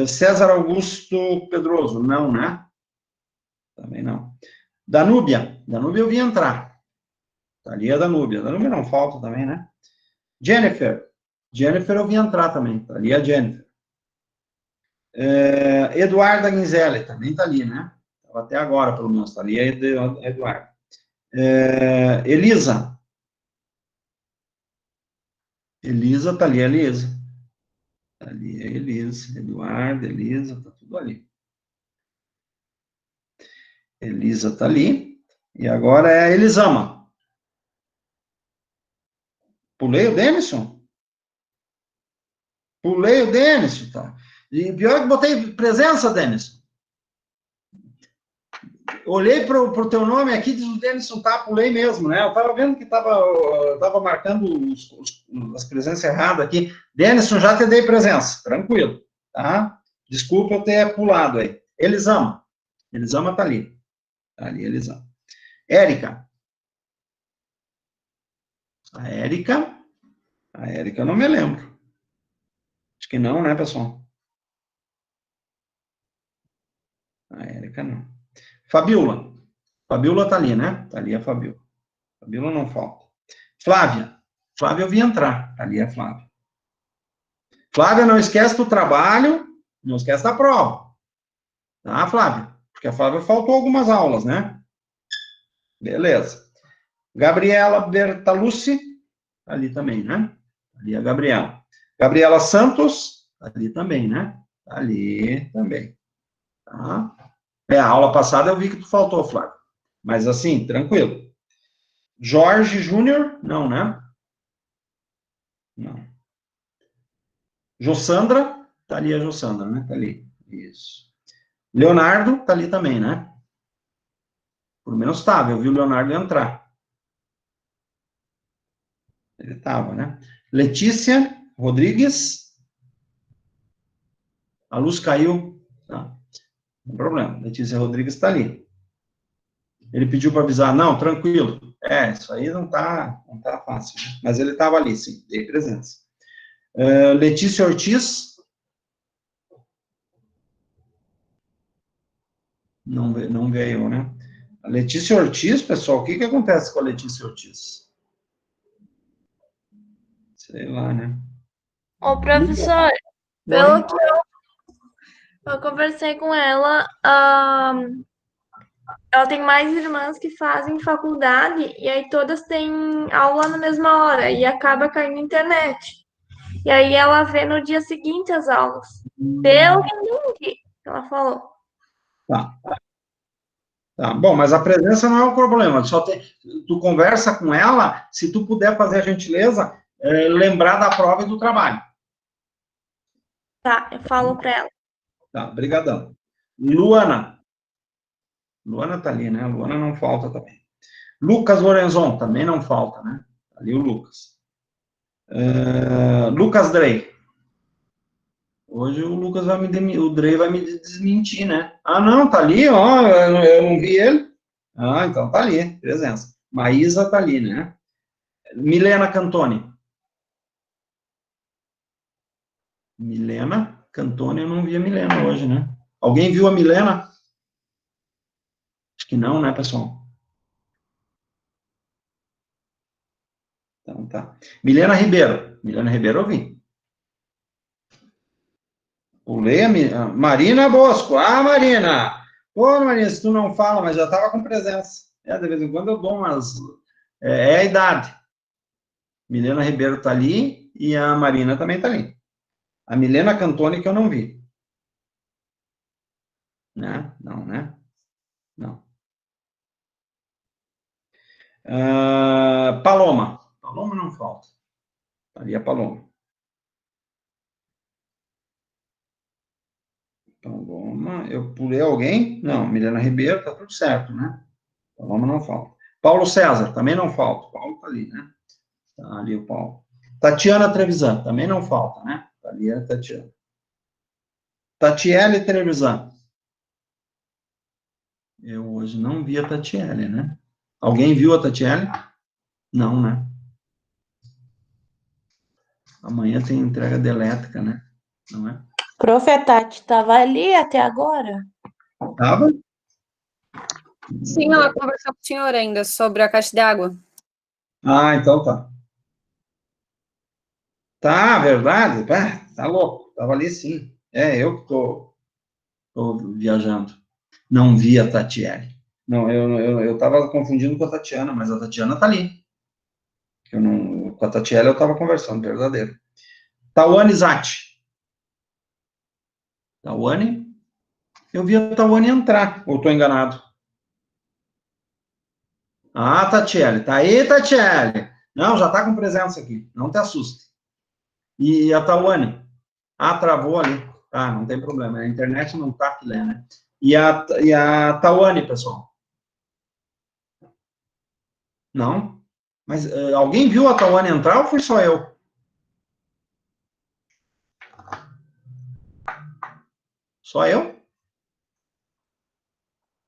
César Augusto Pedroso, não, né? Também não. Danúbia, Danúbia eu vi entrar. Tá ali a Danúbia. Danúbia não falta também, né? Jennifer, Jennifer eu vi entrar também, tá ali a Jennifer. Eduarda Guinzelli, também tá ali, né? Até agora, pelo menos, tá ali a Eduardo. Elisa. Elisa, tá ali a Elisa. Tá ali a Elisa. Eduardo, Elisa, tá tudo ali. Elisa tá ali. E agora é Elisama. Pulei o Denison? Pulei o Denison, tá? E pior que botei presença, Denison. Olhei para o teu nome aqui, diz o Denison, tá? Pulei mesmo, né? Eu estava vendo que estava marcando as presenças erradas aqui. Denison, já te dei presença, tranquilo, tá? Desculpa eu ter pulado aí. Elisama. Elisama tá ali. Tá ali, Elisama. Érica. A Érica eu não me lembro. Acho que não, né, pessoal? A Érica não. Fabiola. Fabiola tá ali, né? Tá ali a Fabiola. Fabiola não falta. Flávia. Flávia eu vi entrar. Tá ali a Flávia. Flávia, não esquece do trabalho, não esquece da prova. Tá, Flávia? Porque a Flávia faltou algumas aulas, né? Beleza. Gabriela Bertalucci, ali também, né? Ali a Gabriela. Gabriela Santos, ali também, né? Ali também. Tá? A aula passada eu vi que tu faltou, Flávio. Mas assim, tranquilo. Jorge Júnior, não, né? Não. Jossandra, tá ali a Jossandra, né? Tá ali. Isso. Leonardo, tá ali também, né? Por menos estava, eu vi o Leonardo entrar. Ele estava, né? Letícia Rodrigues. A luz caiu. Tá. Não tem problema. Letícia Rodrigues está ali. Ele pediu para avisar. Não, tranquilo. Isso aí não tá fácil. Né? Mas ele estava ali, sim. Dei presença. Letícia Ortiz. Não veio, né? A Letícia Ortiz, pessoal, o que acontece com a Letícia Ortiz? Sei lá, né? Ô, professor, pelo que eu conversei com ela, ela tem mais irmãs que fazem faculdade e aí todas têm aula na mesma hora e acaba caindo na internet. E aí ela vê no dia seguinte as aulas. Pelo que eu entendi, ela falou. Tá. Tá, bom, mas a presença não é um problema, tu conversa com ela, se tu puder fazer a gentileza, lembrar da prova e do trabalho. Tá, eu falo pra ela. Tá, brigadão. Luana tá ali, né? Luana não falta também. Lucas Lorenzon, também não falta, né? Ali o Lucas. Lucas Drey. Hoje o Lucas o Drey vai me desmentir, né? Ah, não, tá ali, ó, eu não vi ele. Ah, então tá ali, presença. Maísa tá ali, né? Milena Cantoni. Milena Cantoni, eu não vi a Milena hoje, né? Alguém viu a Milena? Acho que não, né, pessoal? Então tá. Milena Ribeiro. Milena Ribeiro eu vi. Pulei a Marina Bosco. Ah, Marina! Pô, Marina, se tu não fala, mas já tava com presença. De vez em quando eu dou umas... É a idade. Milena Ribeiro tá ali e a Marina também tá ali. A Milena Cantoni que eu não vi. Né? Não, né? Não. Paloma. Paloma não falta. Ali a Paloma. Paloma, eu pulei alguém? Não, Milena Ribeiro, tá tudo certo, né? Paloma não falta. Paulo César, também não falta. Paulo tá ali, né? Tá ali o Paulo. Tatiana Trevisan, também não falta, né? Tá ali a Tatiana. Tatiele Trevisan. Eu hoje não vi a Tatiele, né? Alguém viu a Tatiele? Não, né? Amanhã tem entrega de elétrica, né? Não é? Prof, a Tati estava ali até agora? Tava? Sim, ela conversou com o senhor ainda sobre a caixa d'água. Ah, então tá. Tá, verdade. Tá louco. Tava ali sim. Eu que tô viajando. Não vi a Tatiele. Não, eu tava confundindo com a Tatiana, mas a Tatiana tá ali. Com a Tatiele eu tava conversando, verdadeiro. Tawane Zatti. Tawane? Eu vi a Tawane entrar, ou tô enganado? Ah, Tatiele, tá aí, Tatiele. Não, já tá com presença aqui, não te assuste. E a Tawane? Ah, travou ali. Ah, não tem problema, a internet não tá aqui, né? E a Tawane, pessoal? Não? Mas alguém viu a Tawane entrar ou foi só eu? Só eu?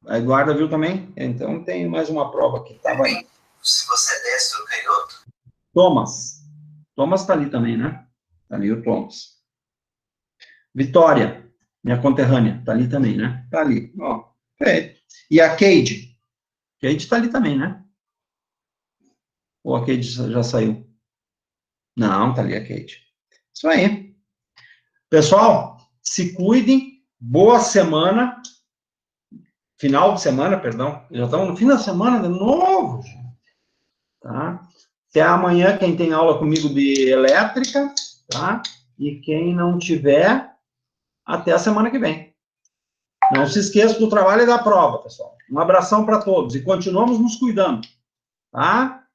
A Eduarda viu também? Então tem mais uma prova aqui. Tá, vai. Se você é destro ou canhoto. Thomas. Thomas tá ali também, né? Tá ali o Thomas. Vitória, minha conterrânea, tá ali também, né? Tá ali, ó. Perfeito. E a Cade? Cade tá ali também, né? Ou a Cade já saiu? Não, tá ali a Cade. Isso aí. Pessoal, se cuidem. Boa semana. Final de semana, perdão. Já estamos no fim da semana de novo. Tá? Até amanhã, quem tem aula comigo de elétrica, tá? E quem não tiver, até a semana que vem. Não se esqueça do trabalho e da prova, pessoal. Um abração para todos e continuamos nos cuidando, tá?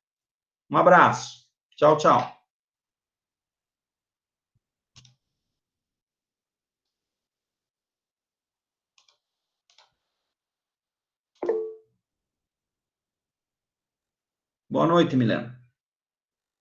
Um abraço. Tchau, tchau. Boa noite, Milena.